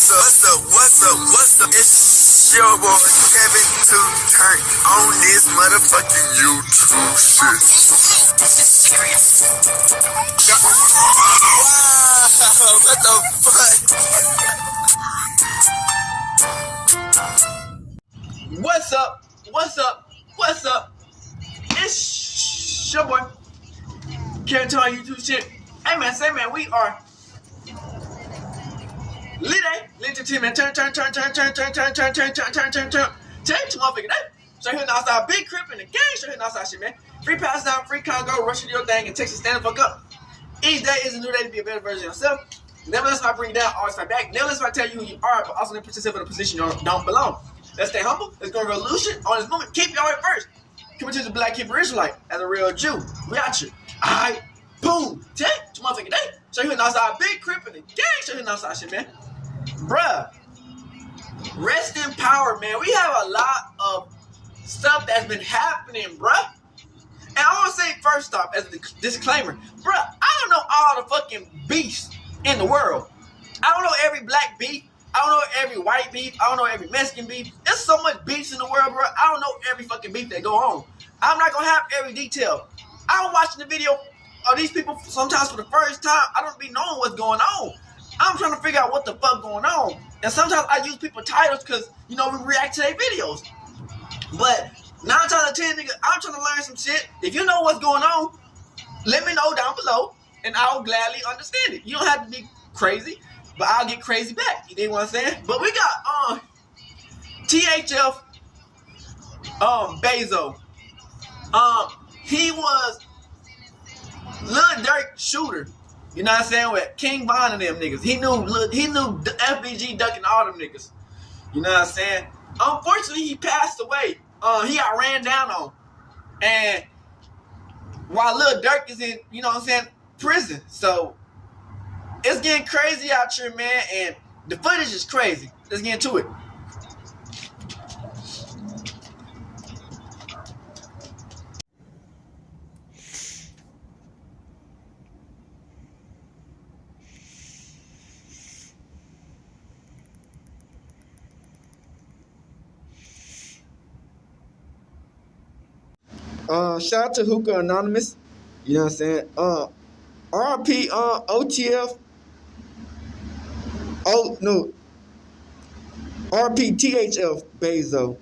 What's up? It's your boy Kevin to turn on this motherfucking YouTube shit. Wow, what the fuck? What's up? It's your boy Kevin to on YouTube shit. Hey man, we are lit team, man. Turn to motherfucking day. So here outside, big crip in the game. So here outside shit, man. Free pass down, free Congo, rushing your thing, and Texas stand the fuck up. Each day is a new day to be a better version of yourself. Never let somebody bring you down, always fight back. Never let somebody tell you who you are, but also never put yourself in a position you don't belong. Let's stay humble. Let's go revolution on this moment. Keep your heart first. Coming to the Black Hebrew Israelite as a real Jew. We out here. Alright, boom. Take to motherfucking day. So here outside, big crip in the gang. So here outside shit, man. Bruh, rest in power, man. We have a lot of stuff that's been happening, bruh. And I want to say first off, as a disclaimer, bruh, I don't know all the fucking beefs in the world. I don't know every black beef. I don't know every white beef. I don't know every Mexican beef. There's so much beefs in the world, bruh. I don't know every fucking beef that go on. I'm not going to have every detail. I'm watching the video of these people sometimes for the first time. I don't be knowing what's going on. I'm trying to figure out what the fuck going on. And sometimes I use people's titles because, you know, we react to their videos. But 9 times out of 10, nigga, I'm trying to learn some shit. If you know what's going on, let me know down below, and I'll gladly understand it. You don't have to be crazy, but I'll get crazy back. You know what I'm saying? But we got THF Bayzoo. He was Lil Durk shooter. You know what I'm saying? With King Von and them niggas. He knew the FBG ducking all them niggas. You know what I'm saying? Unfortunately, he passed away. He got ran down on. And while Lil Durk is in, you know what I'm saying, prison. So it's getting crazy out here, man. And the footage is crazy. Let's get into it. Shout out to Hookah Anonymous. You know what I'm saying? RP OTF. Oh no. RP THF Bayzoo.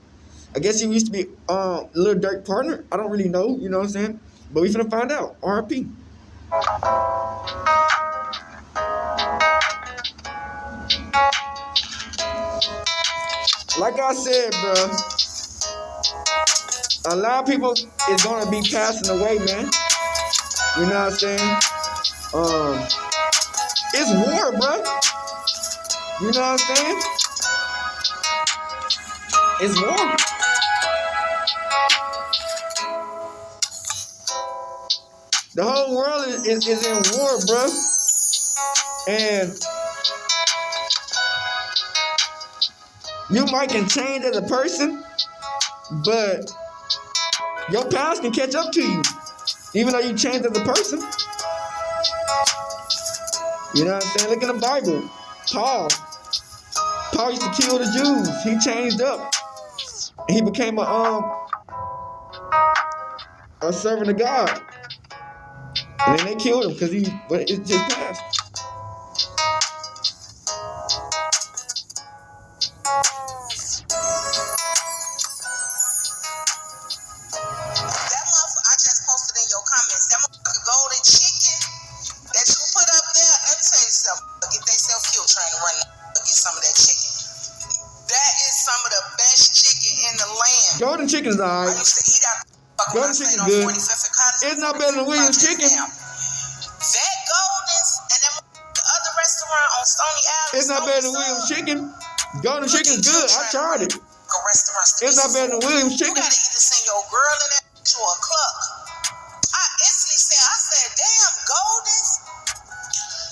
I guess he used to be Lil Durk partner. I don't really know, you know what I'm saying? But we finna find out. RP. Like I said, bro. A lot of people is gonna be passing away, man. You know what I'm saying? It's war, bro. You know what I'm saying? It's war. The whole world is in war, bro. And you might can change as a person, but your past can catch up to you, even though you changed as a person. You know what I'm saying? Look in the Bible. Paul used to kill the Jews. He changed up. And he became a servant of God. And then they killed him because it just passed. Golden chicken is alright. Golden chicken is good. It's not better than Williams chicken. That Golden's and then the other restaurant on Stony Island. It's not better than Williams chicken. Golden chicken is good. I tried it. It's not better than Williams chicken. You gotta either send your girl in that to a club. I instantly said, damn, Golden's.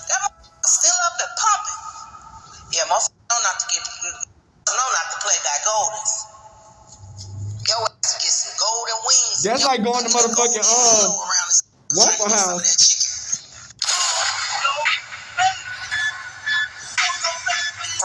That motherfucker still up and pumping. Yeah, motherfucker know not to play that Golden's. Yo, get some golden wings. That's like going to motherfucking Waffle House.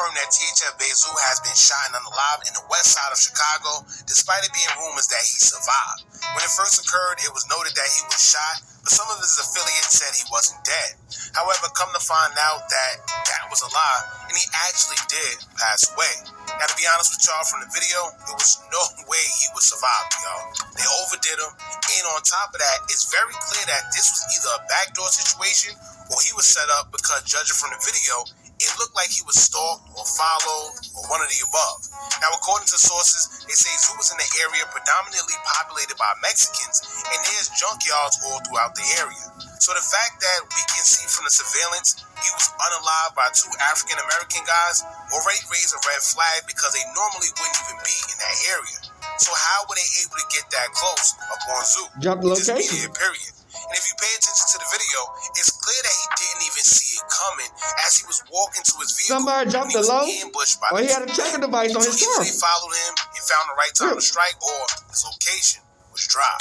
confirmed that THF Bayzoo has been shot and unalive in the west side of Chicago, despite it being rumors that he survived. When it first occurred, it was noted that he was shot, but some of his affiliates said he wasn't dead. However, come to find out that that was a lie, and he actually did pass away. Now, to be honest with y'all, from the video, there was no way he would survive, y'all. They overdid him, and on top of that, it's very clear that this was either a backdoor situation or he was set up because, judging from the video, it looked like he was stalked or followed or one of the above. Now, according to sources, they say Zoo was in the area predominantly populated by Mexicans, and there's junkyards all throughout the area. So the fact that we can see from the surveillance he was unalive by two African-American guys already raised a red flag because they normally wouldn't even be in that area. So how were they able to get that close upon Zoo? Jump location. Period. And if you pay attention to the video, it's clear that he didn't even see it coming as he was walking to his vehicle. Somebody jumped the low, or he had a tracking device on his car. They followed him and found the right time to strike, or his location was dry.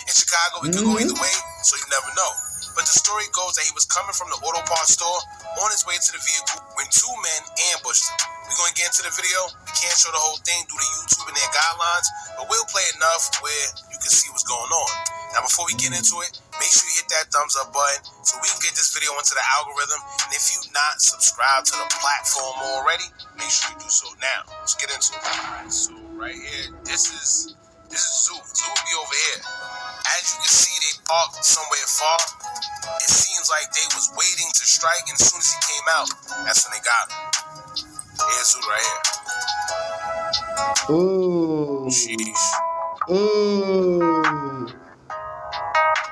In Chicago, it could go either way, so you never know. But the story goes that he was coming from the auto parts store on his way to the vehicle when two men ambushed him. We're going to get into the video. We can't show the whole thing due to YouTube and their guidelines, but we'll play enough where you can see what's going on. Now, before we get into it, make sure you hit that thumbs up button so we can get this video into the algorithm. And if you're not subscribed to the platform already, make sure you do so now. Let's get into it. All right, so right here, this is Zoo. Zoo will be over here. As you can see, they parked somewhere far. It seems like they was waiting to strike, and as soon as he came out, that's when they got him. Here's Zoo right here. Ooh. Sheesh. Ooh.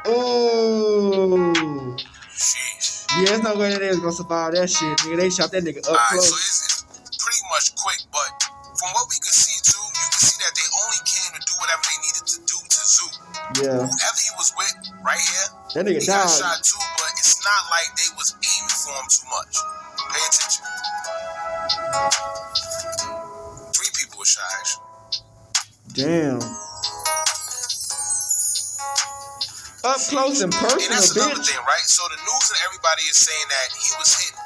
Ooh. Sheesh. Yeah, there's no way that they was gonna survive that shit, nigga. They shot that nigga up Alright, close. so it's pretty much quick, but from what we could see too, you can see that they only came to do whatever they needed to do to Zoo. Yeah. Whoever he was with right here, That nigga he got died. shot too, but it's not like they was aiming for him too much. Pay attention. 3 people were shot, actually. Damn. Up close and personal, And that's another bitch. thing, right? So the news and everybody is saying that he was hit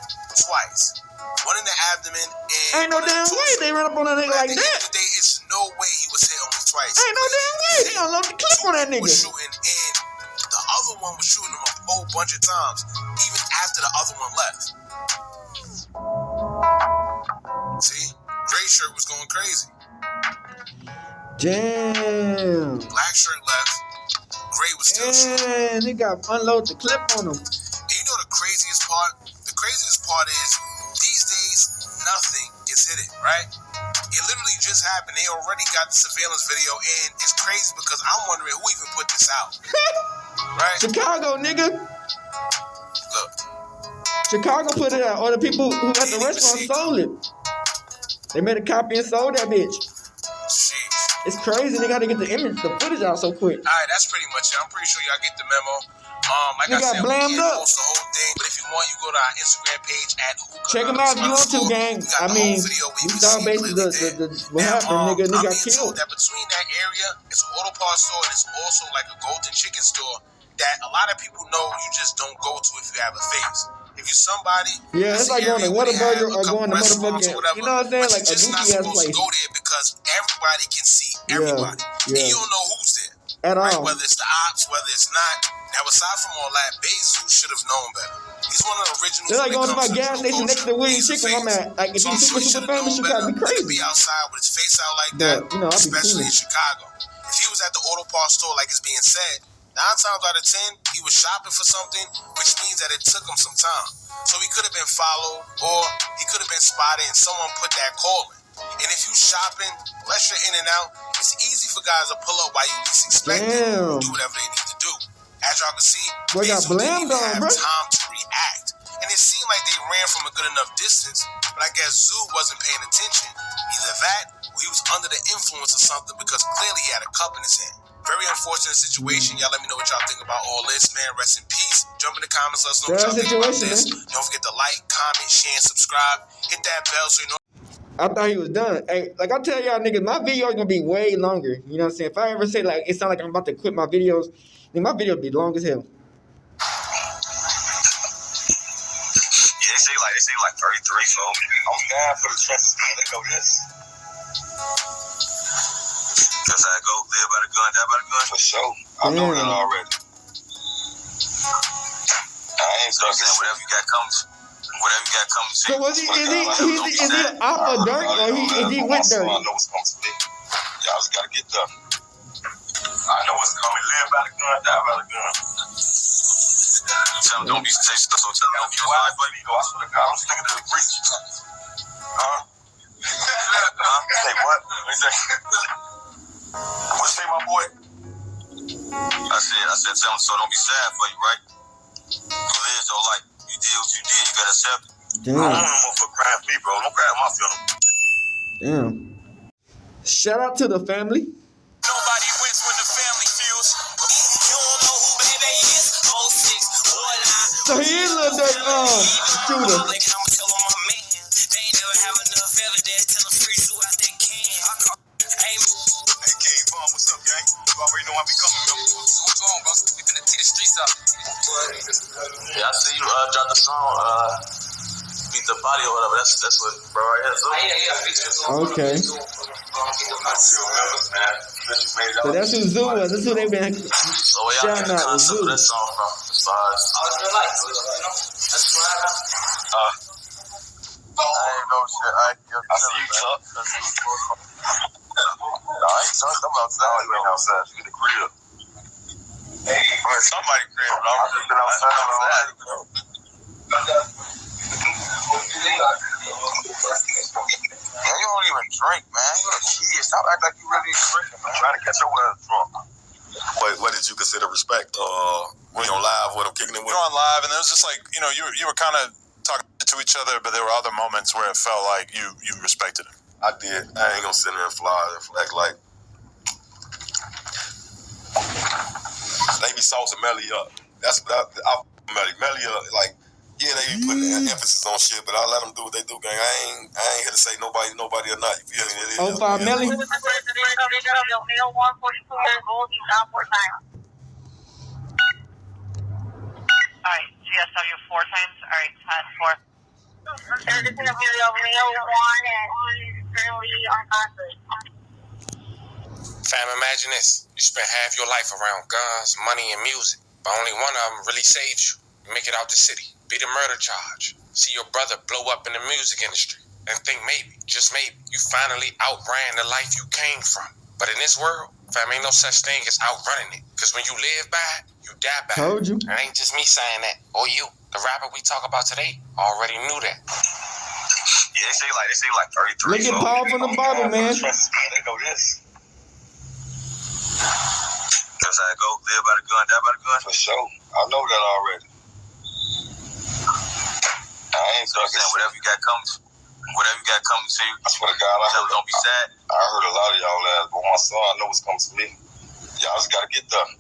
twice. One in the abdomen and Ain't no damn way they run up on a nigga but like at the end that. of the day, it's no way he was hit only twice. Ain't no damn way. They unload the clip on that Was nigga. shooting, and the other one was shooting him a whole bunch of times, even after the other one left. See, Gray shirt was going crazy. Damn. Black shirt left. Gray was still shooting. Damn, they got unload the clip on him. And you know the craziest part? The craziest part is these days nothing is hidden, right? It literally just happened. They already got the surveillance video, and it's crazy because I'm wondering who even put this out. Right? Chicago, nigga. Look. Chicago put it out. Or the people who at the restaurant sold it. They made a copy and sold that bitch. Sheesh. It's crazy. They got to get the footage out so quick. Alright, that's pretty much it. I'm pretty sure y'all get the memo. Like You I got said, we blamed can't up. post the whole thing, but if you want, you go to our Instagram page at Check them out if you want to, gang. I mean, we saw basically what happened, nigga. Nigga got being told killed. that between that area, it's an auto parts store, and it's also like a golden chicken store that a lot of people know you just don't go to if you have a face. If you're somebody, Yeah, it's like going to Whataburger or going to motherfucking, you know what I'm saying? Like a just not dookie ass supposed place. to go there because everybody can see everybody. Yeah. And you don't know who's there. At Right? all. Whether it's the ops, whether it's not. Now, aside from all that, Bayzoo should have known better. He's one of the originals. It's like when going it to my comes gas station next to the Williams Chicken where I'm at. Like, if So you I'm sure he super should have famous, known you gotta be better than to crazy. be outside with his face out like But, that, you know, I'll be especially cool. in Chicago. If he was at the auto parts store, like it's being said, 9 times out of 10, he was shopping for something, which means that it took him some time. So he could have been followed, or he could have been spotted, and someone put that call in. And if you shopping, unless you're in and out, it's easy for guys to pull up while you least expect it and Damn. do whatever they need to do. As y'all can see, Boy got Bayzoo didn't blamed even on, have bro. time to react. And it seemed like they ran from a good enough distance, but I guess Zoo wasn't paying attention. Either that, or he was under the influence of something because clearly he had a cup in his hand. Very unfortunate situation. Y'all let me know what y'all think about all this, man. Rest in peace. Jump in the comments. Let us know what y'all think about this. Don't forget to like, comment, share, and subscribe. Hit that bell so you know. I thought he was done. Hey, like I tell y'all niggas, my video is gonna be way longer. You know what I'm saying? If I ever say like it sound like I'm about to quit my videos, then my video be long as hell. Yeah, they say like they say like 33, so I'm down for the chances, man. They know this. That's how it go. Live by the gun, die by the gun. For sure. I know that already. I ain't saying whatever you got coming. Whatever you got coming. So was he? Is he off of Durk or is he with Durk? I know what's coming to me. Y'all just gotta get done. I know what's coming. Live by the gun, die by the gun. Tell them don't be chasing us. So tell them don't be alive, baby. I swear to God, I'm sticking to the breach. Say what? What say, my boy? I said, tell them so don't be sad for you, right? You live your life. You did what you did. You gotta accept it. Damn. I don't want no motherfucker crying for me, bro. Don't cry at my funeral. Damn. Shout out to the family. Nobody wins when the family feels. You don't know who baby is. 06, boy, So he is a little Durk shooter. I'ma tell on my man. They ain't never have enough evidence. Tell them free Zoo out they can. Hey, King Von, what's up, gang? You already know I be coming, though. What's on, bro? We finna tee the streets up. Yeah, I see you drop the song, Beat the Body or whatever. That's what, bro, right here. Okay. So that's who Zoo was. That's who they been shouting out with Zoo. That song from as far as that's right. I ain't no shit. I see you, Chuck. No, I ain't Chuck. I'm outside. You ain't outside. You get the crib. Hey, somebody crib, but I'm just been outside. Man, you don't even drink, man. You're a kid. Stop acting like you really drinking, man. Trying to catch your ass drunk. What did you consider respect? Were you on live with him, kicking it with him? We were on live, and it was just like, you know, you were kind of talking to each other, but there were other moments where it felt like you respected him. I did. I ain't gonna sit there and act like they be saucing Melly up. That's Melly up. Like, yeah, they be putting emphasis on shit, but I let them do what they do, gang. I ain't here to say nobody or not. You feel me? 05 Melly. Alright, GSW 4 times. Alright, 10-4. They're just gonna be the Leo 1 and currently unconscious. Fam, imagine this. You spent half your life around guns, money, and music, but only one of them really saved you. You make it out the city, beat a murder charge, see your brother blow up in the music industry, and think maybe, just maybe, you finally outran the life you came from. But in this world, fam, ain't no such thing as outrunning it. Because when you live by it, you die by it. Told you. And it ain't just me saying that, or you. The rapper we talk about today already knew that. Yeah, they say like 33. Look at Paul from the Bible, man. They know this. That's how it go. Live by the gun, die by the gun. For sure. I know that already. I ain't saying whatever you got coming to you. I swear to God, don't be sad. I heard a lot of y'all last, but my son, I know what's coming to me. Y'all just gotta get done.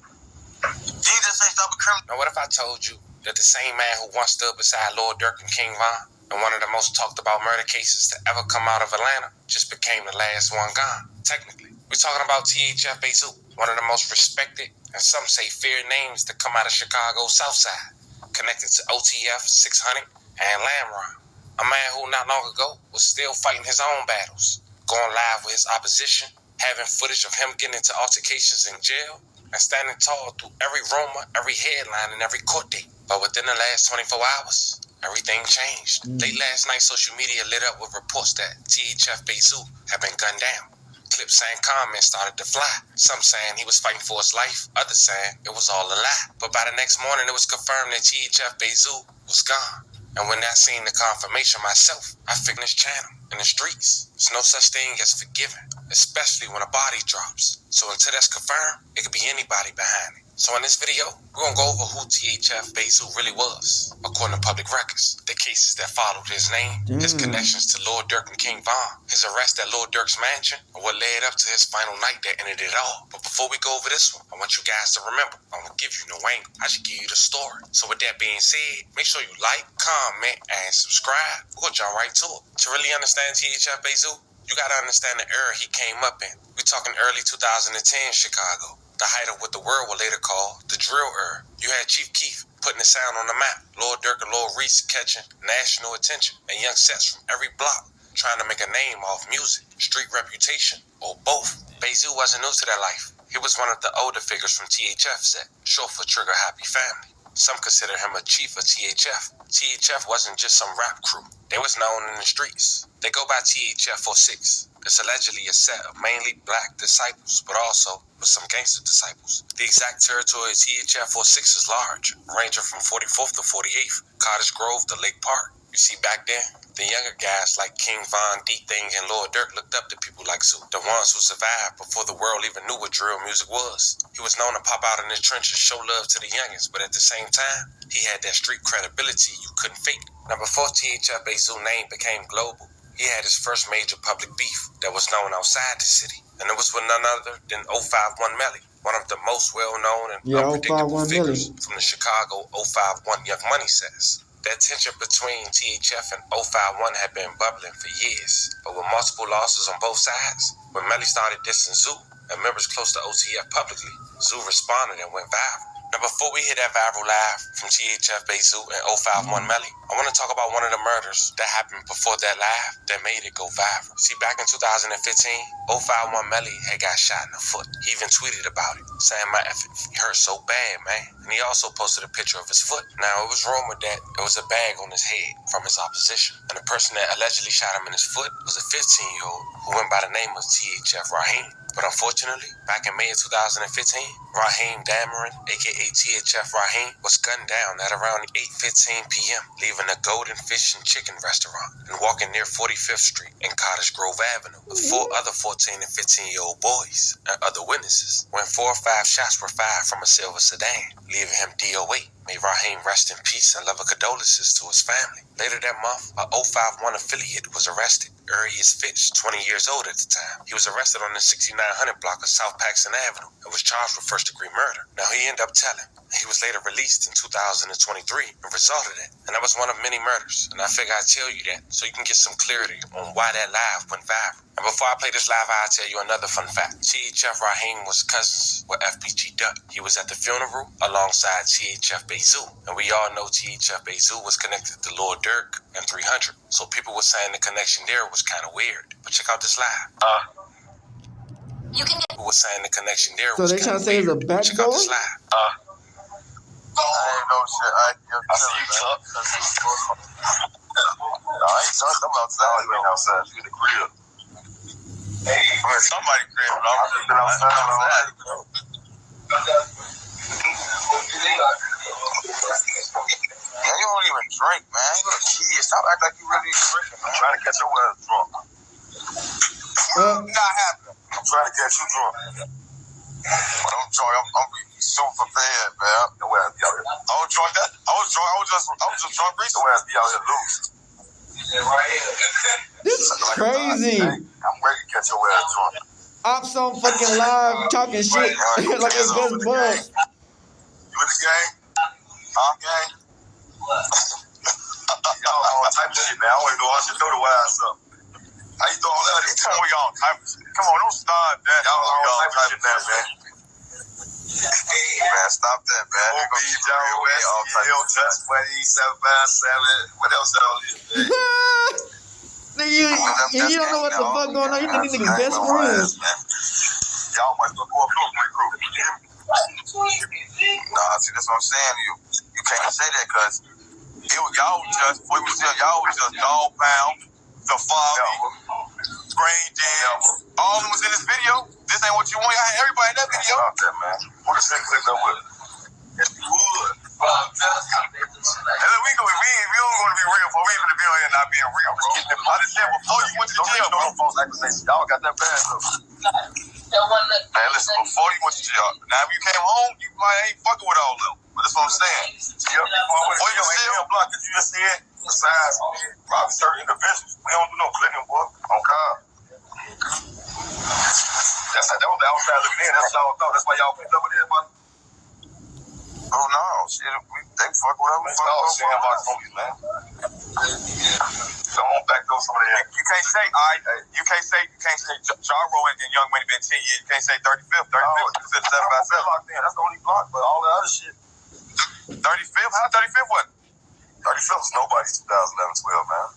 You just say stop a criminal. Now what if I told you that the same man who once stood beside Lord Durk and King Von in one of the most talked about murder cases to ever come out of Atlanta just became the last one gone? Technically, we're talking about THF Bayzoo, one of the most respected and some say feared names to come out of Chicago's South Side, connected to OTF, 600, and Lamron. A man who not long ago was still fighting his own battles, going live with his opposition, having footage of him getting into altercations in jail, and standing tall through every rumor, every headline, and every court date. But within the last 24 hours, everything changed. Late last night, social media lit up with reports that THF Bayzoo had been gunned down. Clips saying comments started to fly. Some saying he was fighting for his life, others saying it was all a lie. But by the next morning, it was confirmed that THF Bayzoo was gone. And when I seen the confirmation myself, I figured this channel in the streets, there's no such thing as forgiving, especially when a body drops. So until that's confirmed, it could be anybody behind it. So in this video, we're gonna go over who THF Bayzoo really was, according to public records, the cases that followed his name, his connections to Lord Durk and King Von, his arrest at Lord Durk's mansion, and what led up to his final night that ended it all. But before we go over this one, I want you guys to remember, I'm gonna give you no angle, I should give you the story. So with that being said, make sure you like, comment, and subscribe. We'll jump right to it. To really understand THF Bayzoo, you gotta understand the era he came up in. We're talking early 2010 Chicago. the height of what the world will later call the drill era. You had Chief Keef putting the sound on the map, Lord Durk and Lord Reese catching national attention, and young sets from every block trying to make a name off music, street reputation, or both. Bayzoo wasn't new to that life. He was one of the older figures from THF set, short for Trigger Happy Family. Some consider him a chief of THF. THF wasn't just some rap crew. They was known in the streets. They go by THF-06. It's allegedly a set of mainly black disciples, but also with some gangster disciples. The exact territory of THF-06 is large, ranging from 44th to 48th, Cottage Grove to Lake Park. You see, back then, the younger guys like King Von, D-Thing, and Lord Durk looked up to people like Zoo, the ones who survived before the world even knew what drill music was. He was known to pop out in the trenches, show love to the youngins, but at the same time, he had that street credibility you couldn't fake. Now, before THF Bayzoo name became global, he had his first major public beef that was known outside the city, and it was with none other than 051 Melly, one of the most well-known and unpredictable figures from the Chicago 051 Young Money sets. That tension between THF and 051 had been bubbling for years, but with multiple losses on both sides, when Melly started dissing Zoo and members close to OTF publicly, Zoo responded and went viral. Now, before we hear that viral live from THF Bayzoo and 051 Melly, I want to talk about one of the murders that happened before that live that made it go viral. See, back in 2015, 051 Melly had got shot in the foot. He even tweeted about it, saying, "My effort, he hurt so bad, man." And he also posted a picture of his foot. Now, it was rumored that there was a bag on his head from his opposition, and the person that allegedly shot him in his foot was a 15-year-old who went by the name of THF Raheem. But unfortunately, back in May of 2015, Raheem Dameron, aka THF Raheem, was gunned down at around 8:15 p.m., leaving a Golden Fish and Chicken restaurant and walking near 45th Street and Cottage Grove Avenue with 4 other 14 and 15-year-old boys and other witnesses when 4 or 5 shots were fired from a silver sedan, leaving him DOA. May Raheem rest in peace and love and condolences to his family. Later that month, a 051 affiliate was arrested. Arias Fitch, 20 years old at the time. He was arrested on the 6900 block of South Paxton Avenue and was charged with first-degree murder. Now, he ended up telling. He was later released in 2023 and resulted in. And that was one of many murders. And I figure I'd tell you that so you can get some clarity on why that live went viral. And before I play this live, I'll tell you another fun fact. THF Raheem was cousins with FBG Duck. He was at the funeral alongside THF Bayzoo. And we all know THF Bayzoo was connected to Lord Durk and 300. So people were saying the connection there was kind of weird. But check out this live. People were saying the connection there was kind of weird. So they trying to say it's a backdoor? Check out this live. I ain't no shit. I see you, Tuck. No, I ain't Tuck. I'm outside. You ain't outside. You in the crib. Hey, I mean, somebody crib, but I'm just been outside. Man, you don't even drink, man. You a kid. Stop acting like you really drinking, man. I'm trying to catch your ass drunk. Not happening. I'm trying to catch you drunk. But I'm drunk. I'm so prepared, man. Your ass be out here. I was drunk. I was just drunk recently. Your ass be out here loose. This is crazy. I'm ready to catch your ass drunk. Ops on fucking live talking shit like it's just buzz. You in the game? I'm game. All type of shit, man. I want to know. I should know the ass up. How you doing all that? Come on, y'all type of shit. Come on, don't start that. Y'all type of shit now, man. Man, stop that, man. All touch, sweaty, 757. What else y'all is, man? Nigga, you don't know what the fuck going on. You think these niggas best friends. Y'all might go up to my group. Nah, see, that's what I'm saying to you. You can't say that because y'all was just dog pound, the father, Green Jam. All of them was in this video. This ain't what you want. I had everybody in that video. Stop that, man. What the thing clicked up with? Yes, we would. And look, we don't want to be real, but we ain't gonna be on here not being real. I'm just kidding. I just said before you went to jail, bro. False accusations. Y'all got that bad, though. Man, listen, before you went to jail, now if you came home, you might ain't fucking with all of them. But that's what I'm saying. Before you was still blocked, because you just said, besides probably certain individuals, we don't do no clicking, boy, on God. That was the outside looking in. That's what y'all thought. That's why y'all picked up with everybody. Oh, no. shit. They fuck whatever. We fuck with sandbox movies, man. Don't back those some of that. You can't say, you can't say Jaro and Young Money been 10 years. You can't say 35th. 35th is 757. That's the only block, but all the other shit. 35th? How 35th was? 35th was nobody 2011-12, man.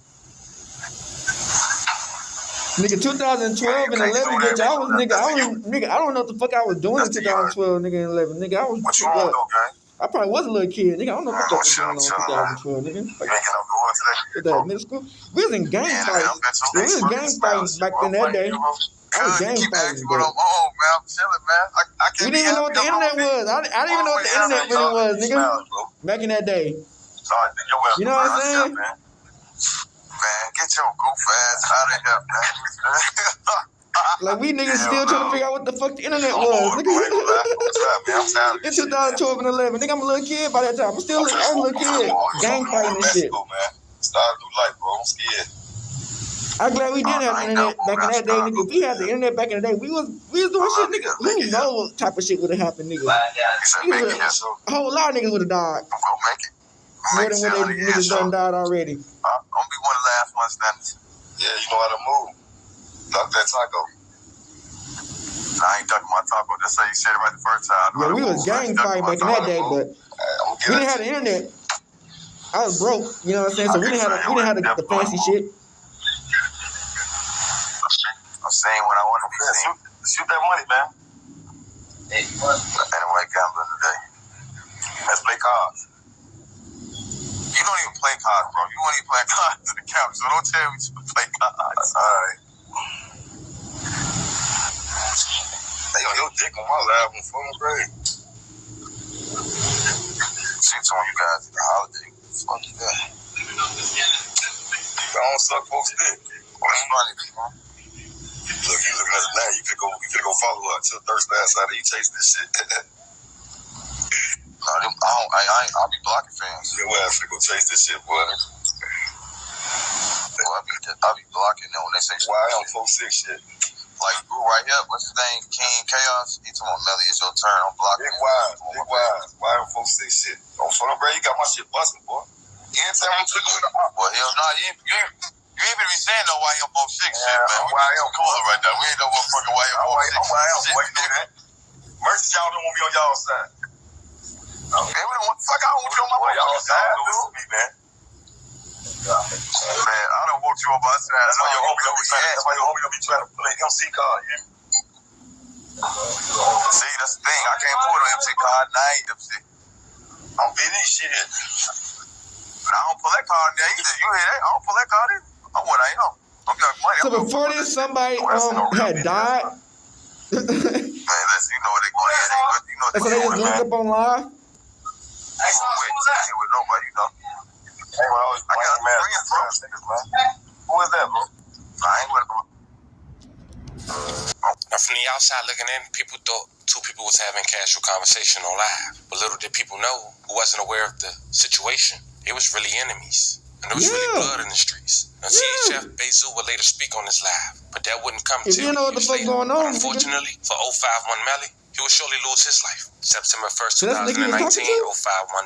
Nigga, 2012 and 11, bitch, I don't know what the fuck I was doing in 2012, nigga, and 11, nigga, I was. What you want, though, gang? I probably was a little kid, nigga. I don't know what the fuck was going on in 2012, nigga. You ain't get no good today? With that middle school, we was in gang fights. We was gang fighting back in that day. I was gang fighting, bro. Man. I'm chilling, man. I can't. We didn't even know what the internet was. I didn't even know what the internet really was, nigga. Back in that day. You know what I'm saying? Man, get your goof ass out of here, man. Like, we niggas still trying to figure out what the fuck the internet was, nigga. In 2012 and 11, nigga, I'm a little kid by that time. I was a little kid. Gang fighting and shit. Start a new life, bro. I'm scared. I'm glad we did have the internet back in that day, nigga. If we had the internet back in the day, we was doing shit, nigga. Who knows what type of shit would have happened, nigga? A whole lot of niggas would have died. More than what they niggas done died already. I'm gonna be one of the last ones standing. Yeah, you know how to move. Duck that taco. Nah, I ain't ducking my taco. That's how you said it right the first time. Yeah, we was gang fighting back in that day, but we didn't have the internet. I was broke, you know what I'm saying? So we didn't have the fancy shit. I'm saying what I want to be saying. Shoot that money, man. Anyway, gambling today. Let's play cards. You don't even play cards, bro. You won't even play cards to the camp, so don't tell me to play cards. All right. Hey, yo, your dick on my lab on phone, great. See, some of you guys at the holiday. Fuck you that. I don't suck folks' dick. What's funny, people? Look, you looking at it now. You could go follow her until Thursday outside and you chase this shit. I'll be blocking fans. Yeah, well, I finna go chase this shit, boy. I'll be blocking them when they say shit. Why on 4-6 shit? Like, bro, right here, what's his name? King Chaos. He told me, Melly, it's your turn. I'm blocking. Big wise. Why on 4-6 shit? On phone, bro, you got my shit busting, boy. Anytime I'm taking with the op. Well, hell no, you ain't even be saying no YM 4-6 shit, man. We cooler right now. We ain't no motherfucking YM 4-6 shit. Why you do that? Mercy, y'all don't want me on y'all side. Okay, we don't want fuck. I don't want you on my side, dude. Man. Man, I don't want you on my side. That's why your homie don't be trying to play MC card. Yeah? See, that's the thing. I can't pull an MC card. And I ain't MC. I'm beating shit. And I don't pull that card in there either. You hear that? I don't pull that card either. I'm what I am. I'm got money. So before this, somebody had died. Man, listen, you know what they going to do. You know so they just linked up on live. Hey, so who was that? With nobody, you know. Hey, well, I got a man. Who is that, bro? I ain't with him. Now, from the outside looking in, people thought two people was having casual conversation on live. But little did people know, who wasn't aware of the situation, it was really enemies. And there was really blood in the streets. Now, THF Bayzoo would later speak on this live, but that wouldn't come till you know what the fuck going on. Unfortunately, for 051 Melly, he would surely lose his life. September 1st, 2019, 051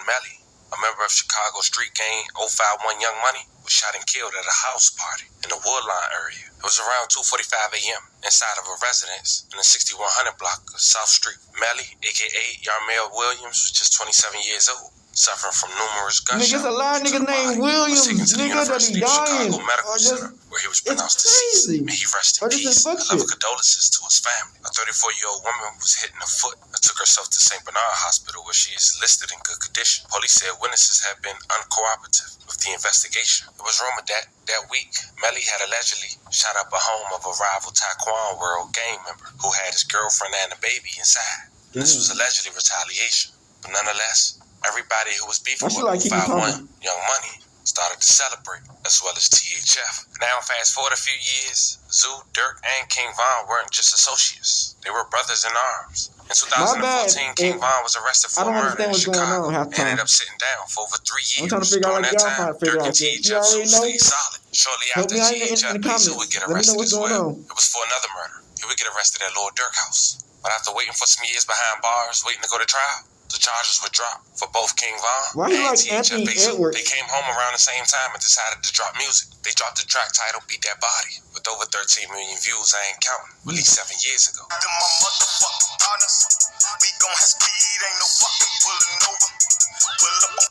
Melly, a member of Chicago street gang 051 Young Money, was shot and killed at a house party in the Woodline area. It was around 2:45 a.m. inside of a residence in the 6100 block of South Street. Melly, a.k.a. Yarmel Williams, was just 27 years old, suffering from numerous gunshots. Niggas, a lot of niggas named Williams, nigga, that be dying. Medical Center, where he was pronounced deceased. May he rest in peace. I love condolences to his family. A 34-year-old woman was hit in the foot and took herself to St. Bernard Hospital, where she is listed in good condition. Police said witnesses have been uncooperative with the investigation. It was rumored that week, Melly had allegedly shot up a home of a rival Taekwondo World gang member who had his girlfriend and a baby inside. This was allegedly retaliation, but nonetheless, everybody who was beefing with 051 Young Money started to celebrate, as well as THF. Now, fast forward a few years, Zoo, Durk, and King Von weren't just associates. They were brothers in arms. In 2014, King Von was arrested for murder in Chicago and ended up sitting down for over 3 years. During that time, Durk and THF stayed solid. Shortly after, THF Bayzoo would get arrested as well. It was for another murder. He would get arrested at Lord Durk house. But after waiting for some years behind bars, waiting to go to trial, the charges were dropped for both King Von Why he and like THF Anthony Bayzoo. Edwards? They came home around the same time and decided to drop music. They dropped the track titled Beat That Body with over 13 million views, I ain't counting, released 7 years ago.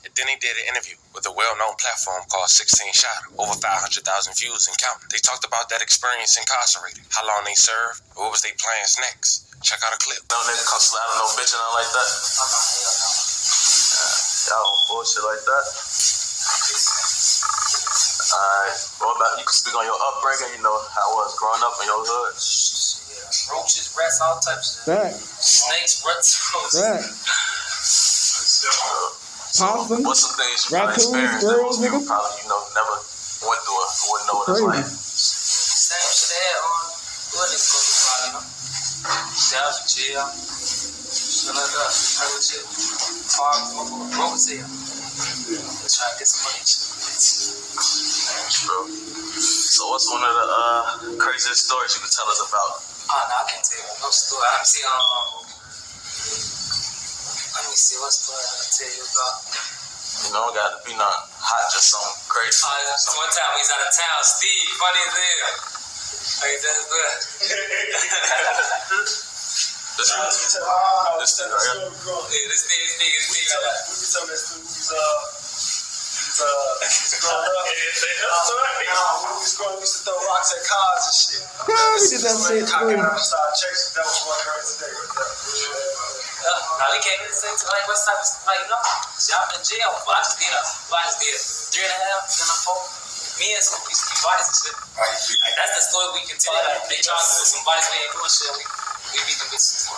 And then they did an interview with a well-known platform called 16SH00TAS, over 500,000 views and counting. They talked about that experience incarcerated, how long they served, and what was their plans next. Check out a clip. No nigga come slide on no bitch and nothing like that. Y'all don't bullshit like that. Alright, what about you can speak on your upbringing, you know how it was growing up in your hood. Roaches, rats, all types of That. snakes, reptiles. That. Possum. What's some things you probably Raccoons, experienced that squirrels, most people nigga. probably, you know, never went through it, wouldn't know what it's Crazy. like. Same shit they had on. Good niggas go through fire, you know. Down to jail. Shit like that. Regular shit. Hard, motherfucker, broke as hell. Let's try to get some money and shit. True. So what's one of the craziest stories you can tell us about? Oh, no, I can't tell you no story. Let me see what story I can tell you about. You know, it got to be not hot, just some crazy. One time we was out of town, Steve, funny as hell. Like, that's good. This thing right here. Yeah, this Steve. We be telling that Steve when we was growing up, we used to throw rocks at cars and shit. Yeah, we did that shit. That was one crazy day right there. Now we came in the same time, like, what type of, like, you know, see, I'm in jail, but I just did 3.5, then a 4. Me and some bodies and shit. Like, that's the story we can tell. Like, they tried to do some bodies, we ain't doing shit, we beat them bitches.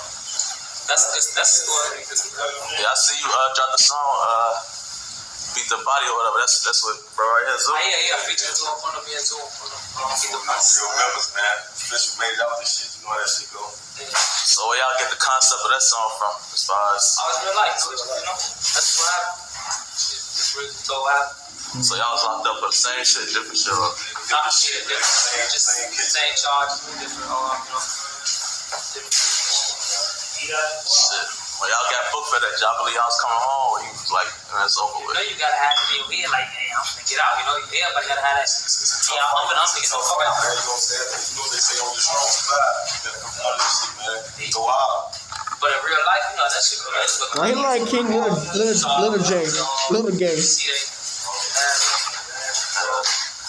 That's the story. Yeah, I see you drop the song, Beat the Body or whatever. That's what bro right here, Zoo. Yeah, I featured to one of me and Zoo. Beat the Body. Real members, man. Official made out this shit. You know how that shit go. So where y'all get the concept of that song from, as far as? I was real life, you know? That's what happened. Just really so happened. So y'all was locked up for the same shit, different shit, or? Different shit, different. Just same charges, different, different. Shit. When y'all got booked for that job, I believe y'all was coming home, or you was like, man, it's over with. You know you gotta have it in your head, like, hey, I'm gonna get out, you know? Everybody gotta have that shit. Yeah, I'm gonna get the fuck out. You know what I'm saying? You know what they say on the strong side. You gotta come out of this shit, man. Go out. But in real life, you know, that shit goes. Why he like King Little J, Little Gay?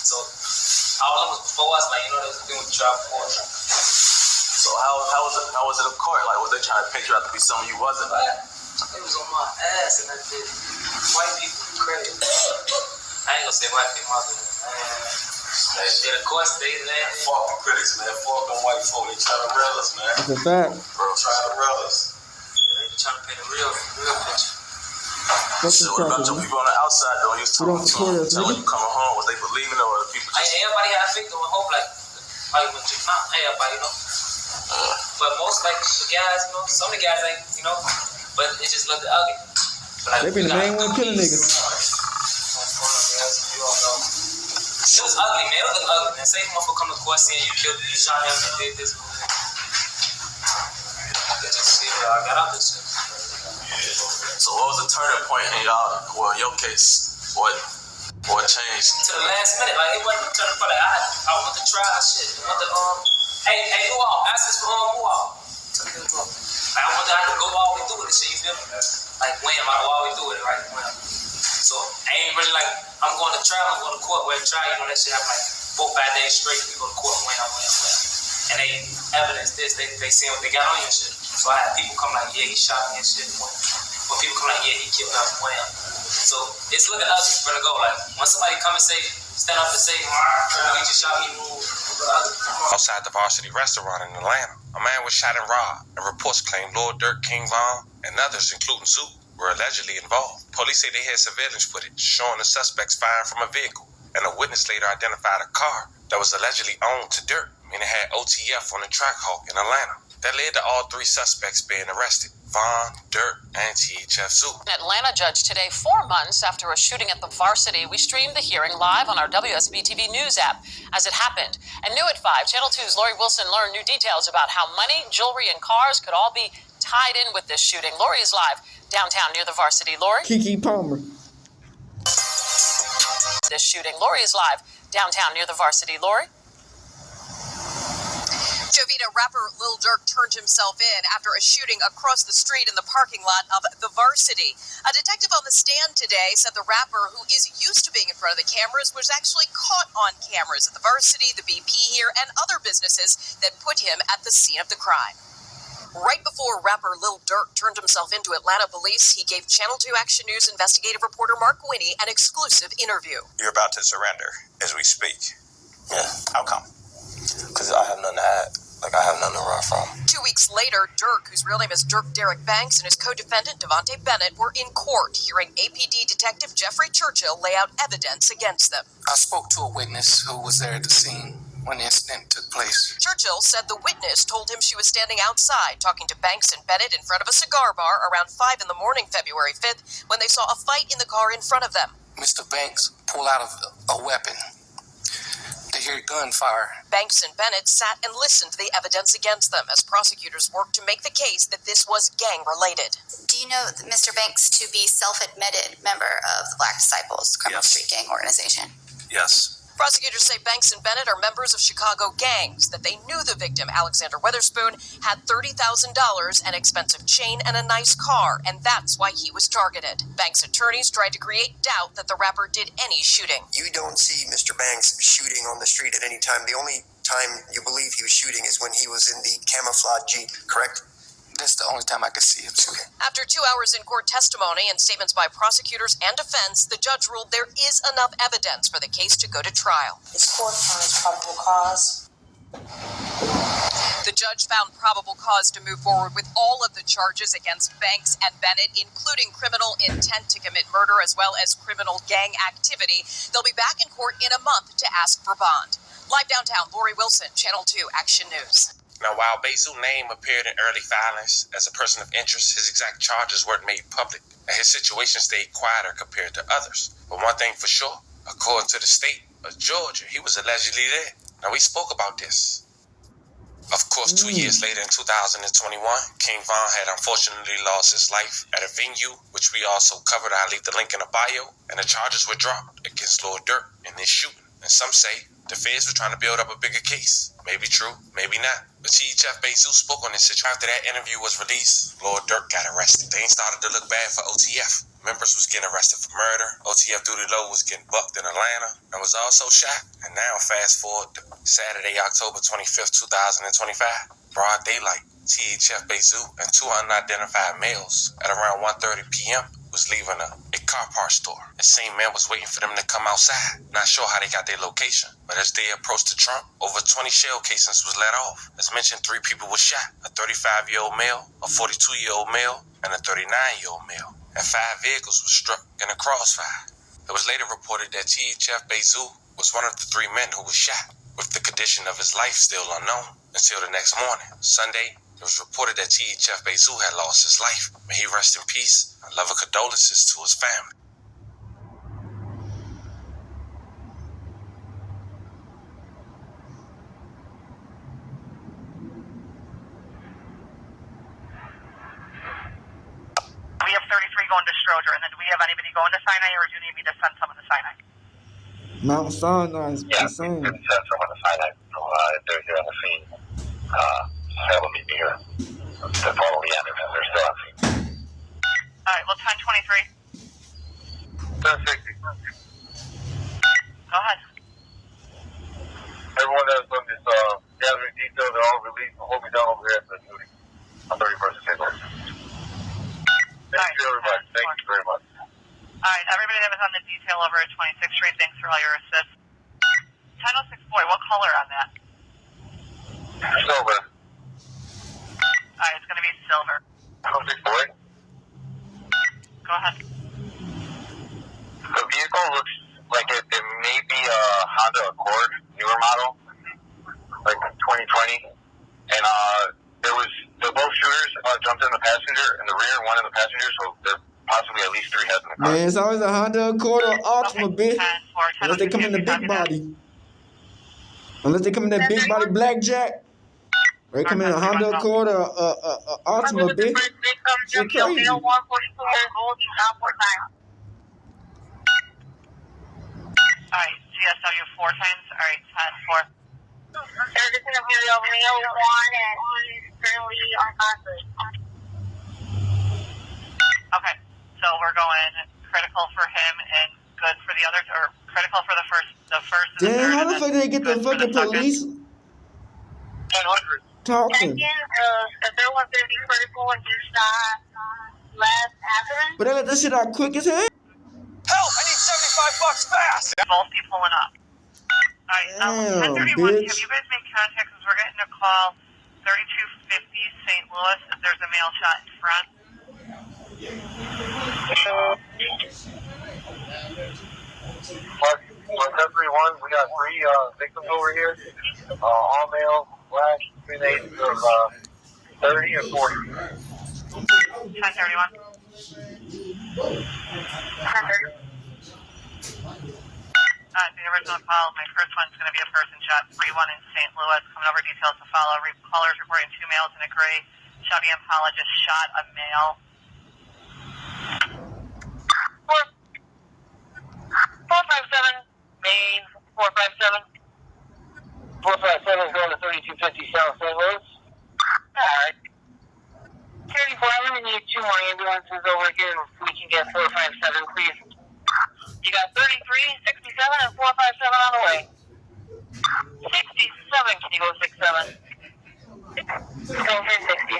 So all of them was before us, like, you know, they was doing the trial before us. So how was it in court? Like, was they trying to paint you out to be something you wasn't? It was on my ass, and I did white people credit. I ain't gonna say white people, man. Yeah, of course, they land. Fuck the critics, man. Fuck them white folk. They trying to rail us, man. That's a fact. Bro, trying to rail us. Yeah, they trying to paint a real picture. That's So a what about fact. your people on the outside, though? You was We don't support us, when you coming home, was they believing it, or the people just... Everybody had faith and hope, like when you not everybody, you know. But most, like, the guys, you know, some of the guys ain't, you know, but it just looked ugly. Like, They been the main one killing niggas. It was ugly, man. It was ugly, man. Say motherfucker come to court saying you killed him, you shot him, and did this. I got out this shit. So what was the turning point in y'all, well, in your case, what changed? To the last minute, like, it wasn't a turning point. Like, I went to try shit. I went to, hey, who all? Ask this for who all? Like, I wanted to go all the way through with this shit, you feel me? Like, when I go all the way through with it, right? So, I ain't really like, I'm going to trial, I'm going to court, where trial, you know, that shit happen like 4-5 days straight, we go to court, when. And they evidence this, they seeing what they got on you and shit. So I had people come like, yeah, he shot me and shit, or people come like, yeah, he killed us, when. So, it's looking ugly for the go, like, when somebody come and say, stand up and say, he just shot me, Outside the Varsity restaurant in Atlanta, a man was shot and robbed, and reports claim Lord Durk, King Von, and others, including Zoo, were allegedly involved. Police say they had surveillance footage showing the suspects firing from a vehicle, and a witness later identified a car that was allegedly owned to Durk, and it had OTF on the track hawk in Atlanta. That led to all 3 suspects being arrested. Vaughn, Durk, and THF Zoo. An Atlanta judge today, 4 months after a shooting at the Varsity. We streamed the hearing live on our WSB TV News app as it happened. And new at 5, Channel 2's Lori Wilson learned new details about how money, jewelry, and cars could all be tied in with this shooting. Lori is live downtown near the Varsity. Lori? Kiki Palmer. This shooting. Lori is live downtown near the Varsity. Lori? Jovita, rapper Lil Durk turned himself in after a shooting across the street in the parking lot of the Varsity. A detective on the stand today said the rapper, who is used to being in front of the cameras, was actually caught on cameras at the Varsity, the BP here, and other businesses that put him at the scene of the crime. Right before rapper Lil Durk turned himself into Atlanta police, he gave Channel 2 Action News investigative reporter Mark Winnie an exclusive interview. You're about to surrender as we speak. Yeah. How come? Because I have nothing to add. Like, I have nothing to run from. 2 weeks later, Durk, whose real name is Durk Derek Banks, and his co-defendant, Devontae Bennett, were in court, hearing APD Detective Jeffrey Churchill lay out evidence against them. I spoke to a witness who was there at the scene when the incident took place. Churchill said the witness told him she was standing outside talking to Banks and Bennett in front of a cigar bar around 5 in the morning, February 5th, when they saw a fight in the car in front of them. Mr. Banks pulled out a weapon. They hear gunfire. Banks and Bennett sat and listened to the evidence against them as prosecutors worked to make the case that this was gang-related. Do you know Mr. Banks to be self-admitted member of the Black Disciples criminal street gang organization? Yes. Prosecutors say Banks and Bennett are members of Chicago gangs, that they knew the victim, Alexander Weatherspoon, had $30,000, an expensive chain, and a nice car, and that's why he was targeted. Banks' attorneys tried to create doubt that the rapper did any shooting. You don't see Mr. Banks shooting on the street at any time. The only time you believe he was shooting is when he was in the camouflage Jeep, correct? That's the only time I could see him shooting. After 2 hours in court testimony and statements by prosecutors and defense, the judge ruled there is enough evidence for the case to go to trial. This court finds probable cause. The judge found probable cause to move forward with all of the charges against Banks and Bennett, including criminal intent to commit murder as well as criminal gang activity. They'll be back in court in a month to ask for bond. Live downtown, Lori Wilson, Channel 2 Action News. Now, while Bayzoo's name appeared in early filings as a person of interest, his exact charges weren't made public, and his situation stayed quieter compared to others. But one thing for sure, according to the state of Georgia, he was allegedly there. Now, we spoke about this. Of course, 2 years later in 2021, King Von had unfortunately lost his life at a venue, which we also covered. I'll leave the link in the bio, and the charges were dropped against Lord Durk in this shooting. And some say the feds were trying to build up a bigger case. Maybe true, maybe not. But THF Bayzoo spoke on this situation. After that interview was released, Lord Durk got arrested. Things started to look bad for OTF. Members was getting arrested for murder. OTF Duty Low was getting bucked in Atlanta and was also shot. And now fast forward to Saturday, October 25th, 2025. Broad daylight, THF Bayzoo and 2 unidentified males at around 1:30 p.m. was leaving a car parts store. The same man was waiting for them to come outside. Not sure how they got their location, but as they approached the trunk, over 20 shell casings was let off. As mentioned, 3 people were shot, a 35-year-old male, a 42-year-old male, and a 39-year-old male. And 5 vehicles were struck in a crossfire. It was later reported that THF Bayzoo was one of the 3 men who was shot, with the condition of his life still unknown until the next morning. Sunday, it was reported that THF Bayzoo had lost his life. May he rest in peace. Our love and condolences to his family. We have 33 going to Stroger, and then do we have anybody going to Sinai, or do you need me to send someone to Sinai? Mount Sinai is the same. Send someone to Sinai. If they're here on the scene, have them meet me here. To follow the evidence, they're still on scene. All right, well, 1023. 1060. Go ahead. Everyone that's on this gathering detail, they're all released and hold me down over here at the duty. I'm 31st and St. Louis. Thank you, everybody. Thank you very much. All right, everybody that was on the detail over at 26th Street, thanks for all your assist. 1006 boy, what color on that? Silver. All right, it's going to be silver. 1006 boy. Go ahead. The vehicle looks like it may be a Honda Accord, newer model, like 2020. And there was the both shooters jumped in the passenger in the rear, one in the passenger, so there possibly at least 3 heads in the car. Man, it's always a Honda Accord or Ultima, bitch. Unless they come in the big body. Unless they come in that big body blackjack. Or they come in a Honda Accord or Ultima, bitch. Shit crazy. Alright, GSW 4 times. Alright, 10-4. Okay, so we're going critical for him and good for the others, or critical for the first and the third. Damn, how the fuck did they get the fucking police 100. talking? But they let that shit out quick as hell. Help! I need $75 fast! Both people went up. Alright, 1031, have you guys made contact? Because we're getting a call, 3250 St. Louis, if there's a male shot in front. On 1031, we got 3 victims over here. All male, black, between the ages of 30 and 40. 1031. 1030. The original call, my first one's going to be a person shot, 3-1 in St. Louis. Coming over details to follow. Callers reporting 2 males in a gray Chevy Impala just shot a male. 457, Main, 457. 457 is going to 3250 South St. Louis. Alright. 34, I'm going to need 2 more ambulances over here if we can get 457, please. You got 33, 67, and 457 on the way. 67, can you go 67? Go for 67.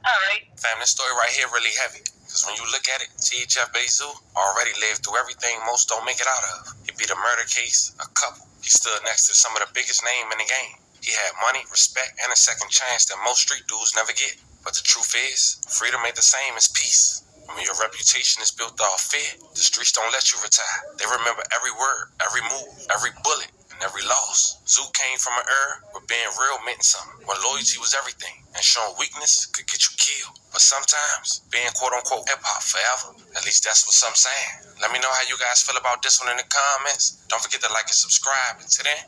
Alright. Fam, this story right here really heavy. Because when you look at it, THF Bayzoo already lived through everything most don't make it out of. He beat a murder case, a couple. He stood next to some of the biggest names in the game. He had money, respect, and a second chance that most street dudes never get. But the truth is, freedom ain't the same as peace. When your reputation is built off fear, the streets don't let you retire. They remember every word, every move, every bullet, and every loss. Zoo came from an era where being real meant something, where loyalty was everything, and showing weakness could get you killed. But sometimes, being quote-unquote hip-hop forever, at least that's what some saying. Let me know how you guys feel about this one in the comments. Don't forget to like and subscribe. And today,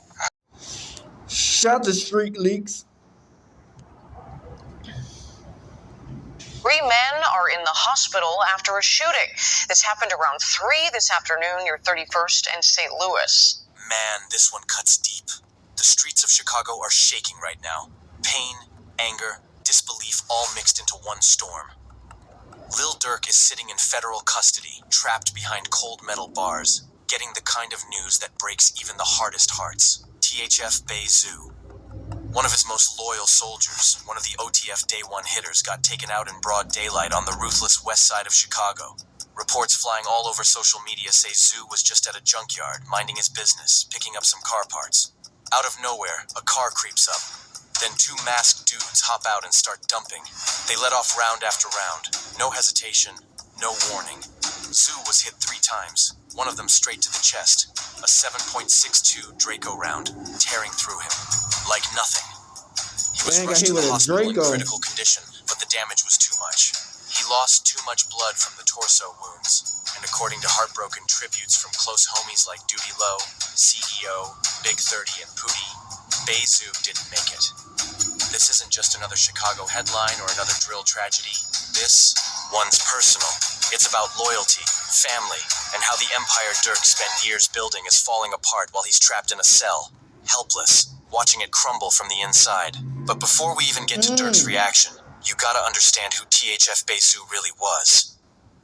Shout to Street Leaks. 3 men are in the hospital after a shooting. This happened around 3 this afternoon near 31st and St. Louis. Man, this one cuts deep. The streets of Chicago are shaking right now. Pain, anger, disbelief all mixed into one storm. Lil Durk is sitting in federal custody, trapped behind cold metal bars, getting the kind of news that breaks even the hardest hearts. THF Bayzoo, one of his most loyal soldiers, one of the OTF Day 1 hitters, got taken out in broad daylight on the ruthless west side of Chicago. Reports flying all over social media say Zoo was just at a junkyard, minding his business, picking up some car parts. Out of nowhere, a car creeps up. Then 2 masked dudes hop out and start dumping. They let off round after round. No hesitation, no warning. Zoo was hit 3 times, one of them straight to the chest. A 7.62 Draco round, tearing through him. Like nothing. He was rushed to the hospital in critical condition, but the damage was too much. He lost too much blood from the torso wounds, and according to heartbroken tributes from close homies like Duty Low, CEO, Big 30, and Pootie, Bayzoo didn't make it. This isn't just another Chicago headline or another drill tragedy. This one's personal. It's about loyalty, family, and how the empire Durk spent years building is falling apart while he's trapped in a cell, helpless, watching it crumble from the inside. But before we even get to Durk's reaction, you gotta understand who THF Bayzoo really was.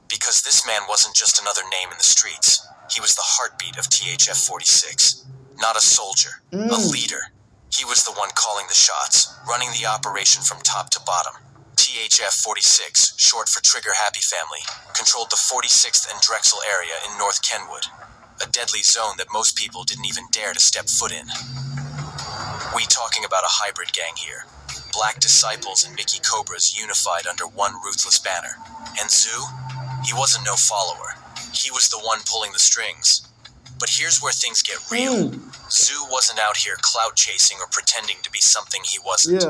Because this man wasn't just another name in the streets. He was the heartbeat of THF 46. Not a soldier, a leader. He was the one calling the shots, running the operation from top to bottom. THF 46, short for Trigger Happy Family, controlled the 46th and Drexel area in North Kenwood, a deadly zone that most people didn't even dare to step foot in. We talking about a hybrid gang here. Black Disciples and Mickey Cobras unified under one ruthless banner. And Zoo? He wasn't no follower. He was the one pulling the strings. But here's where things get real. Zoo wasn't out here clout chasing or pretending to be something he wasn't.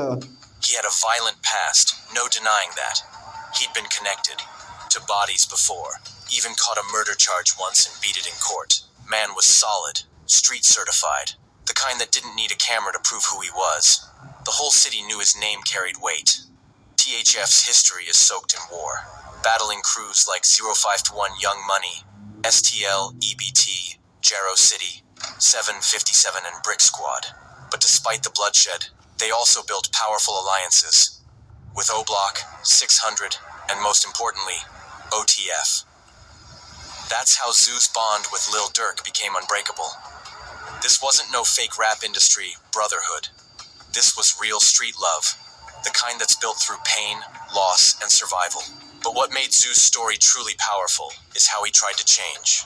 He had a violent past, no denying that. He'd been connected to bodies before, even caught a murder charge once and beat it in court. Man was solid, street certified, the kind that didn't need a camera to prove who he was. The whole city knew his name carried weight. THF's history is soaked in war, battling crews like 0521 Young Money, STL, EBT, Jarrow City, 757 and Brick Squad. But despite the bloodshed, they also built powerful alliances with O-Block, 600, and most importantly, OTF. That's how Zoo's bond with Lil Durk became unbreakable. This wasn't no fake rap industry brotherhood. This was real street love, the kind that's built through pain, loss, and survival. But what made Zoo's story truly powerful is how he tried to change.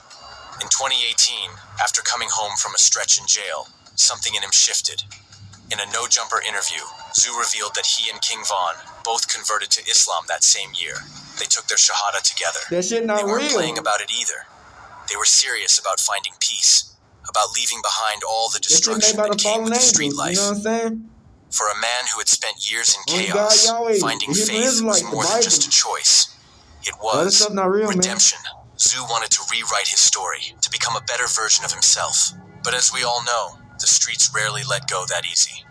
In 2018, after coming home from a stretch in jail, something in him shifted. In a no-jumper interview, Zoo revealed that he and King Von both converted to Islam that same year. They took their Shahada together. That shit not real. They weren't playing about it either. They were serious about finding peace, about leaving behind all the destruction that came with the street life. You know what I'm saying? For a man who had spent years in chaos, finding faith was more than just a choice. It was redemption. Zoo wanted to rewrite his story, to become a better version of himself. But as we all know, the streets rarely let go that easy.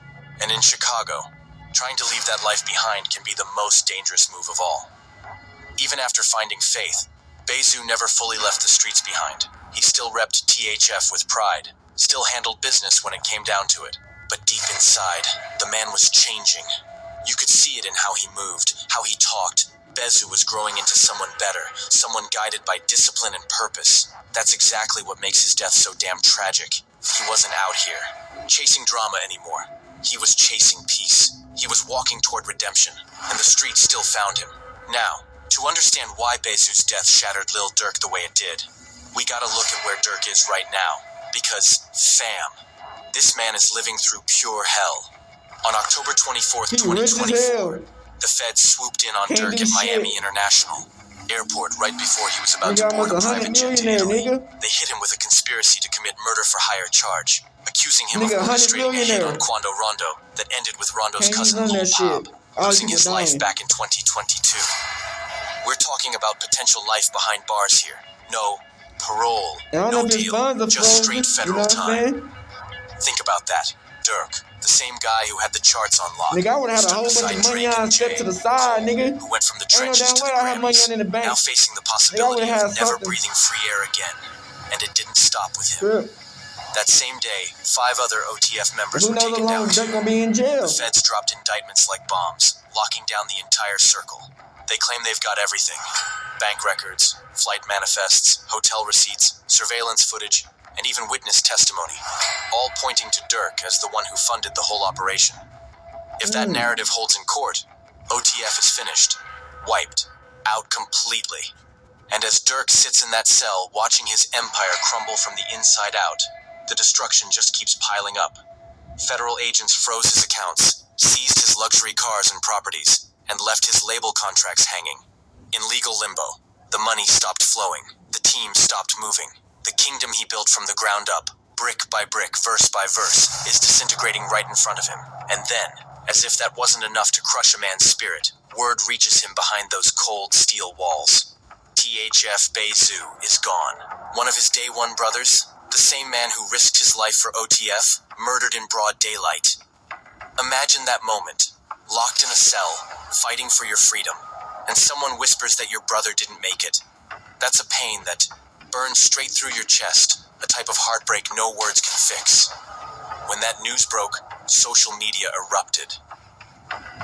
And in Chicago, trying to leave that life behind can be the most dangerous move of all. Even after finding faith, Bayzoo never fully left the streets behind. He still repped THF with pride, still handled business when it came down to it. But deep inside, the man was changing. You could see it in how he moved, how he talked. Bayzoo was growing into someone better, someone guided by discipline and purpose. That's exactly what makes his death so damn tragic. He wasn't out here, chasing drama anymore. He was chasing peace. He was walking toward redemption, and the streets still found him. Now, to understand why Bayzoo's death shattered Lil Durk the way it did, we gotta look at where Durk is right now. Because, fam, this man is living through pure hell. On October 24th, 2024, the feds swooped in on Durk at Miami International Airport right before he was about to board a private jet to Italy. They hit him with a conspiracy to commit murder for hire charge, accusing him of orchestrating a hit on Quando Rondo that ended with Rondo's cousin Lil Pop losing his life back in 2022. We're talking about potential life behind bars here. No parole, no deal, just straight federal time. Think about that. Durk, the same guy who had the charts on lock. Nigga, I would have had a whole bunch of money on step to the side, nigga. Who went from the trenches to the Grammys, now facing the possibility of never breathing free air again. And it didn't stop with him. That same day, 5 other OTF members were taken down too. The feds dropped indictments like bombs, locking down the entire circle. They claim they've got everything. Bank records, flight manifests, hotel receipts, surveillance footage, and even witness testimony, all pointing to Durk as the one who funded the whole operation. If that narrative holds in court, OTF is finished, wiped, out completely. And as Durk sits in that cell watching his empire crumble from the inside out, the destruction just keeps piling up. Federal agents froze his accounts, seized his luxury cars and properties, and left his label contracts hanging. In legal limbo, the money stopped flowing, the team stopped moving. The kingdom he built from the ground up, brick by brick, verse by verse, is disintegrating right in front of him. And then, as if that wasn't enough to crush a man's spirit, word reaches him behind those cold steel walls. THF Bayzoo is gone. One of his day one brothers, the same man who risked his life for OTF, murdered in broad daylight. Imagine that moment, locked in a cell, fighting for your freedom, and someone whispers that your brother didn't make it. That's a pain that burns straight through your chest, a type of heartbreak no words can fix. When that news broke, social media erupted.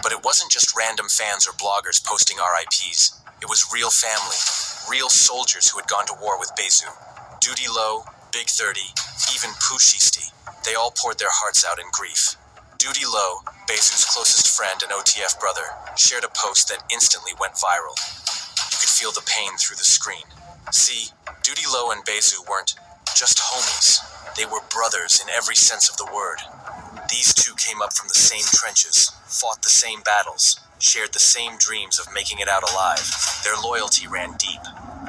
But it wasn't just random fans or bloggers posting RIPs. It was real family, real soldiers who had gone to war with Bayzoo. Duty Low, Big 30, even Pushisti, they all poured their hearts out in grief. Duty Low, Bayzoo's closest friend and OTF brother, shared a post that instantly went viral. You could feel the pain through the screen. See, Duty Low and Bayzoo weren't just homies. They were brothers in every sense of the word. These two came up from the same trenches, fought the same battles, shared the same dreams of making it out alive. Their loyalty ran deep.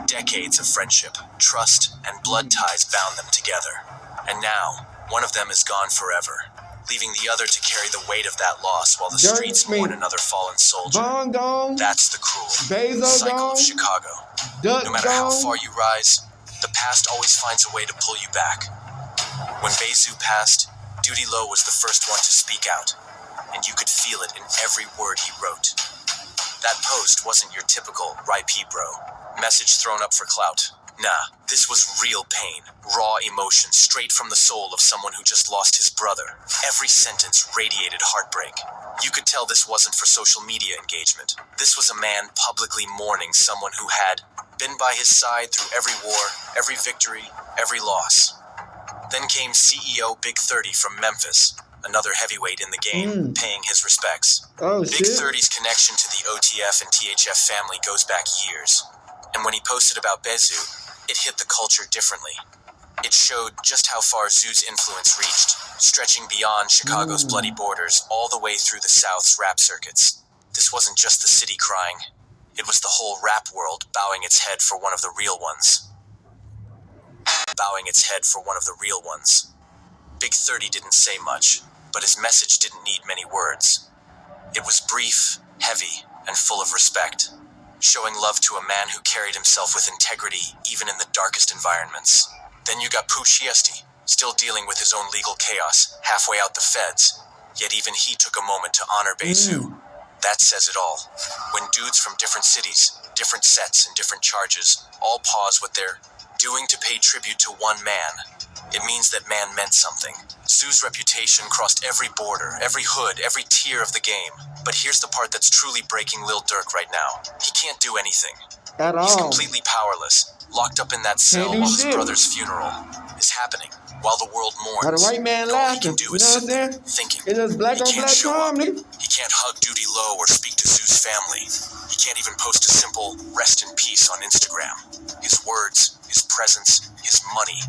Decades of friendship, trust, and blood ties bound them together. And now, one of them is gone forever. leaving the other to carry the weight of that loss while the streets mourn another fallen soldier. Vaughn gone. That's the cruel Bayzoo cycle gone. of Chicago. Durk No matter gone. how far you rise, the past always finds a way to pull you back. When Bayzoo passed, Duty Low was the first one to speak out, and you could feel it in every word he wrote. That post wasn't your typical RIP bro message thrown up for clout. Nah, this was real pain, raw emotion straight from the soul of someone who just lost his brother. Every sentence radiated heartbreak. You could tell this wasn't for social media engagement. This was a man publicly mourning someone who had been by his side through every war, every victory, every loss. Then came CEO Big 30 from Memphis, another heavyweight in the game, paying his respects. Big 30's connection to the OTF and THF family goes back years. And when he posted about Bayzoo, it hit the culture differently. It showed just how far Zoo's influence reached, stretching beyond Chicago's bloody borders all the way through the South's rap circuits. This wasn't just the city crying. It was the whole rap world bowing its head for one of the real ones. Bowing its head for one of the real ones. Big 30 didn't say much, but his message didn't need many words. It was brief, heavy, and full of respect, showing love to a man who carried himself with integrity even in the darkest environments. Then you got Pooh Shiesty, still dealing with his own legal chaos, halfway out the feds, yet even he took a moment to honor Bayzoo. That says it all. When dudes from different cities, different sets, and different charges all pause what they're doing to pay tribute to one man, it means that man meant something. Zoo's reputation crossed every border, every hood, every tier of the game. But here's the part that's truly breaking Lil Durk right now. He can't do anything. At all. He's completely powerless, locked up in that cell while his brother's funeral is happening, while the world mourns. Got a white man laughing, you know what I'm saying? Thinking. It's just black on black crime, nigga. He can't hug Duty Low or speak to Zoo's family. He can't even post a simple rest in peace on Instagram. His words, his presence, his money,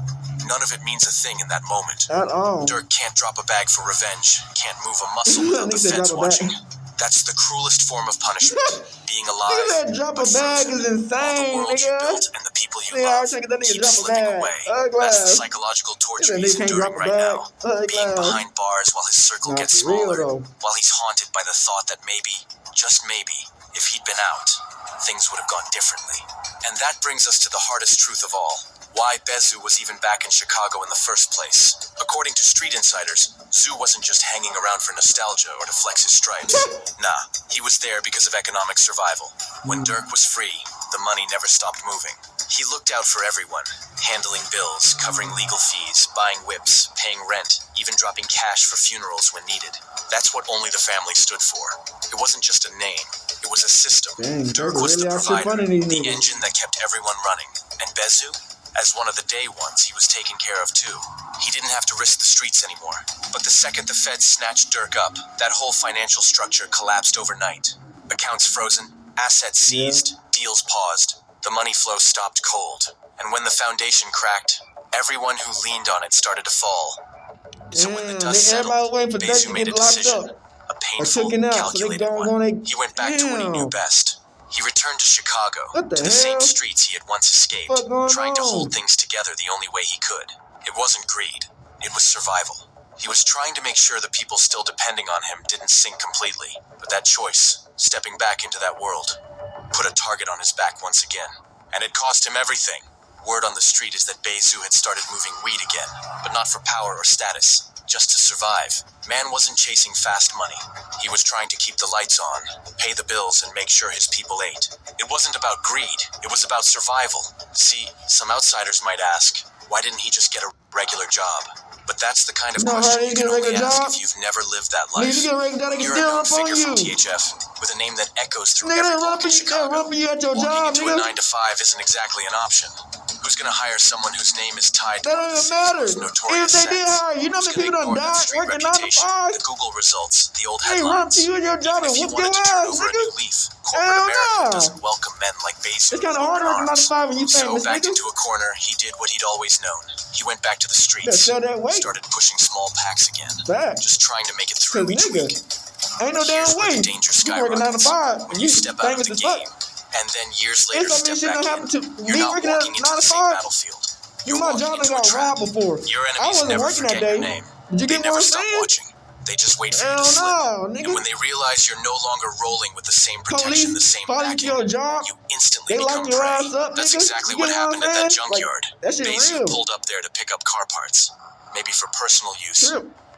none of it means a thing in that moment. At all. Durk can't drop a bag for revenge, can't move a muscle without the feds watching. That's the cruelest form of punishment. Being alive, that drop a bag is insane, nigga. and the people you love keep slipping away. That's the psychological torture he's enduring right now. Being behind bars while his circle gets smaller, while he's haunted by the thought that maybe, just maybe, if he'd been out, things would have gone differently. And that brings us to the hardest truth of all. Why Bayzoo was even back in Chicago in the first place. According to street insiders, Zoo wasn't just hanging around for nostalgia or to flex his stripes. Nah, he was there because of economic survival. When Durk was free, the money never stopped moving. He looked out for everyone, handling bills, covering legal fees, buying whips, paying rent, even dropping cash for funerals when needed. That's what only the family stood for. It wasn't just a name, it was a system. Durk was the provider, the engine that kept everyone running. And Bayzoo? As one of the day ones, he was taken care of too. He didn't have to risk the streets anymore. But the second the feds snatched Durk up, that whole financial structure collapsed overnight. Accounts frozen, assets seized, deals paused. The money flow stopped cold. And when the foundation cracked, everyone who leaned on it started to fall. So when the dust settled, Bayzoo made a decision. A painful, calculated one. He went back to what he knew best. He returned to Chicago, to the same streets he had once escaped, trying to hold things together the only way he could. It wasn't greed, it was survival. He was trying to make sure the people still depending on him didn't sink completely. But that choice, stepping back into that world, put a target on his back once again. And it cost him everything. Word on the street is that Bayzoo had started moving weed again, but not for power or status, just to survive. Man wasn't chasing fast money. He was trying to keep the lights on, pay the bills, and make sure his people ate. It wasn't about greed, it was about survival. See, some outsiders might ask, why didn't he just get a regular job? But that's the kind of question you can only ask if you've never lived that life. You're a known figure from THF, with a name that echoes through every block in Chicago. Walking into a 9-to-5 isn't exactly an option. Who's gonna hire someone whose name is tied to one of the city's most notorious sets? Who's gonna ignore that street reputation, the Google results, the old headlines? Even if you wanted to turn over a new leaf, corporate America doesn't welcome men like Bayzoo. It's kind of hard working 9-to-5 when you famous, So backed into a corner, he did what he'd always known. He went back to the streets, started pushing small packs again, just trying to make it through each week. Ain't no damn way. The danger You working 9-to-5 when you step out of the game. And then years later, step back in. You're not walking into the same battlefield. You're walking into a trap. Your enemies never forget your name. Did you get They never stop watching. They just wait for you to slip. And when they realize you're no longer rolling with the same protection, the same backing, you instantly become prey. That's exactly what happened at that junkyard. Bayzoo pulled up there to pick up car parts. Maybe for personal use.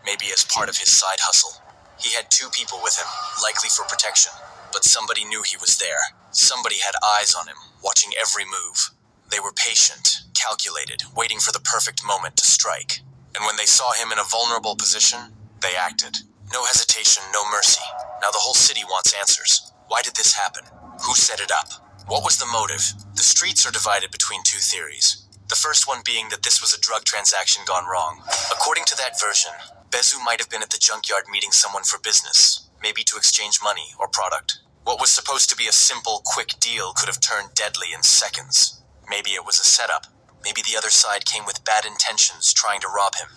Maybe as part of his side hustle. He had 2 people with him, likely for protection. But somebody knew he was there. Somebody had eyes on him, watching every move. They were patient, calculated, waiting for the perfect moment to strike. And when they saw him in a vulnerable position, they acted. No hesitation, no mercy. Now the whole city wants answers. Why did this happen? Who set it up? What was the motive? The streets are divided between 2 theories. The first one being that this was a drug transaction gone wrong. According to that version, Bayzoo might have been at the junkyard meeting someone for business, maybe to exchange money or product. What was supposed to be a simple, quick deal could have turned deadly in seconds. Maybe it was a setup. Maybe the other side came with bad intentions, trying to rob him.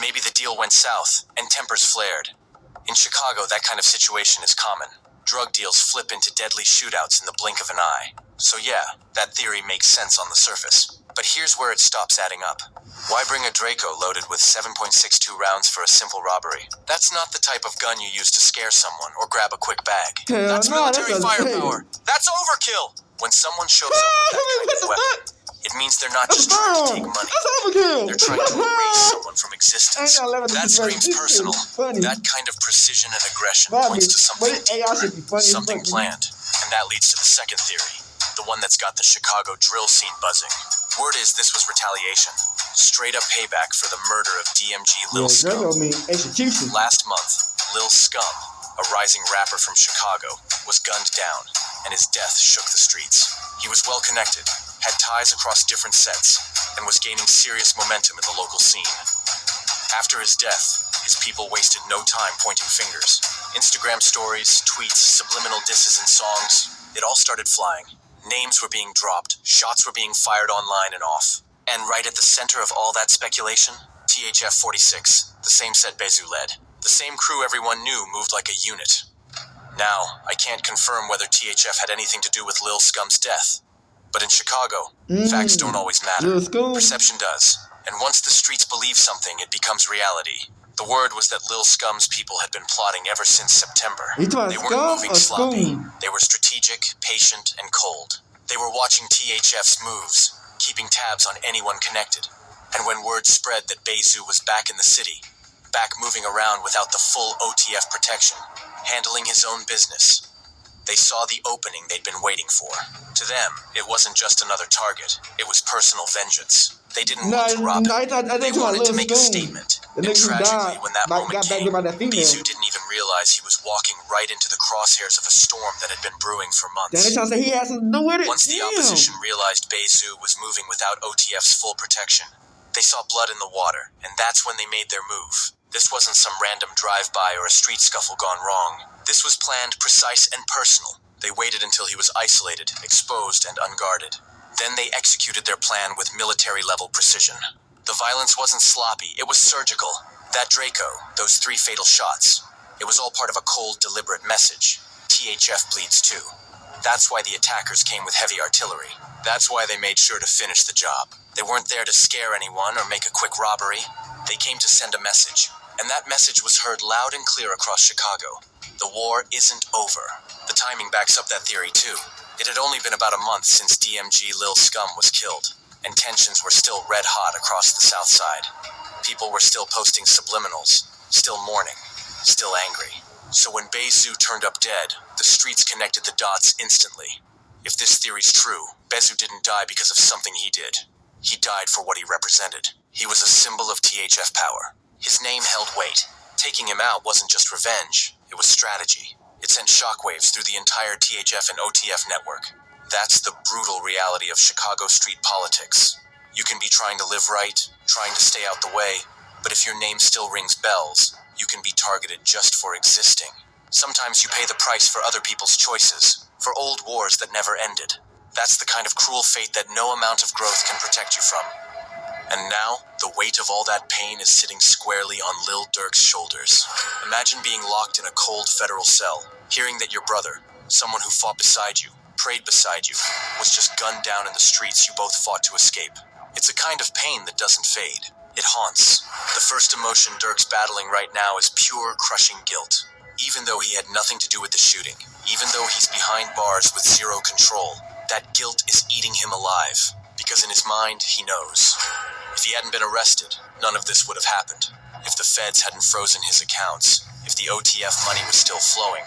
Maybe the deal went south, and tempers flared. In Chicago, that kind of situation is common. Drug deals flip into deadly shootouts in the blink of an eye. So yeah, that theory makes sense on the surface. But here's where it stops adding up. Why bring a Draco loaded with 7.62 rounds for a simple robbery? That's not the type of gun you use to scare someone or grab a quick bag. That's military firepower. That's overkill. When someone shows up with that kind of weapon, it means they're not just trying to take money. They're trying to erase someone from existence. That screams personal. That kind of precision and aggression points to something planned. And that leads to the second theory, the one that's got the Chicago drill scene buzzing. Word is this was retaliation. Straight up payback for the murder of DMG Lil Scum. Last month, Lil Scum, a rising rapper from Chicago, was gunned down, and his death shook the streets. He was well connected, had ties across different sets, and was gaining serious momentum in the local scene. After his death, his people wasted no time pointing fingers. Instagram stories, tweets, subliminal disses and songs, it all started flying. Names were being dropped, shots were being fired online and off. And right at the center of all that speculation, THF-46, the same set Bayzoo led. The same crew everyone knew moved like a unit. Now, I can't confirm whether THF had anything to do with Lil Scum's death. But in Chicago, facts don't always matter. Perception does. And once the streets believe something, it becomes reality. The word was that Lil Scum's people had been plotting ever since September. They weren't moving sloppy. They were strategic, patient, and cold. They were watching THF's moves, keeping tabs on anyone connected. And when word spread that Bayzoo was back in the city, back moving around without the full OTF protection, handling his own business, they saw the opening they'd been waiting for. To them, it wasn't just another target. It was personal vengeance. They didn't want to rob him. They wanted to make a statement. And tragically, when that moment came, Bayzoo didn't even realize he was walking right into the crosshairs of a storm that had been brewing for months. Once the opposition realized Bayzoo was moving without OTF's full protection, they saw blood in the water, and that's when they made their move. This wasn't some random drive-by or a street scuffle gone wrong. This was planned, precise, and personal. They waited until he was isolated, exposed, and unguarded. Then they executed their plan with military-level precision. The violence wasn't sloppy, it was surgical. That Draco, those 3 fatal shots, it was all part of a cold, deliberate message. THF bleeds too. That's why the attackers came with heavy artillery. That's why they made sure to finish the job. They weren't there to scare anyone or make a quick robbery. They came to send a message. And that message was heard loud and clear across Chicago. The war isn't over. The timing backs up that theory too. It had only been about a month since DMG Lil Scum was killed, and tensions were still red hot across the South Side. People were still posting subliminals, still mourning, still angry. So when Bayzoo turned up dead, the streets connected the dots instantly. If this theory's true, Bayzoo didn't die because of something he did. He died for what he represented. He was a symbol of THF power. His name held weight. Taking him out wasn't just revenge, it was strategy. It sent shockwaves through the entire THF and OTF network. That's the brutal reality of Chicago street politics. You can be trying to live right, trying to stay out the way, but if your name still rings bells, you can be targeted just for existing. Sometimes you pay the price for other people's choices, for old wars that never ended. That's the kind of cruel fate that no amount of growth can protect you from. And now, the weight of all that pain is sitting squarely on Lil Durk's shoulders. Imagine being locked in a cold federal cell, hearing that your brother, someone who fought beside you, prayed beside you, was just gunned down in the streets you both fought to escape. It's a kind of pain that doesn't fade. It haunts. The first emotion Durk's battling right now is pure, crushing guilt. Even though he had nothing to do with the shooting, even though he's behind bars with zero control, that guilt is eating him alive. Because in his mind, he knows. If he hadn't been arrested, none of this would have happened. If the feds hadn't frozen his accounts, if the OTF money was still flowing,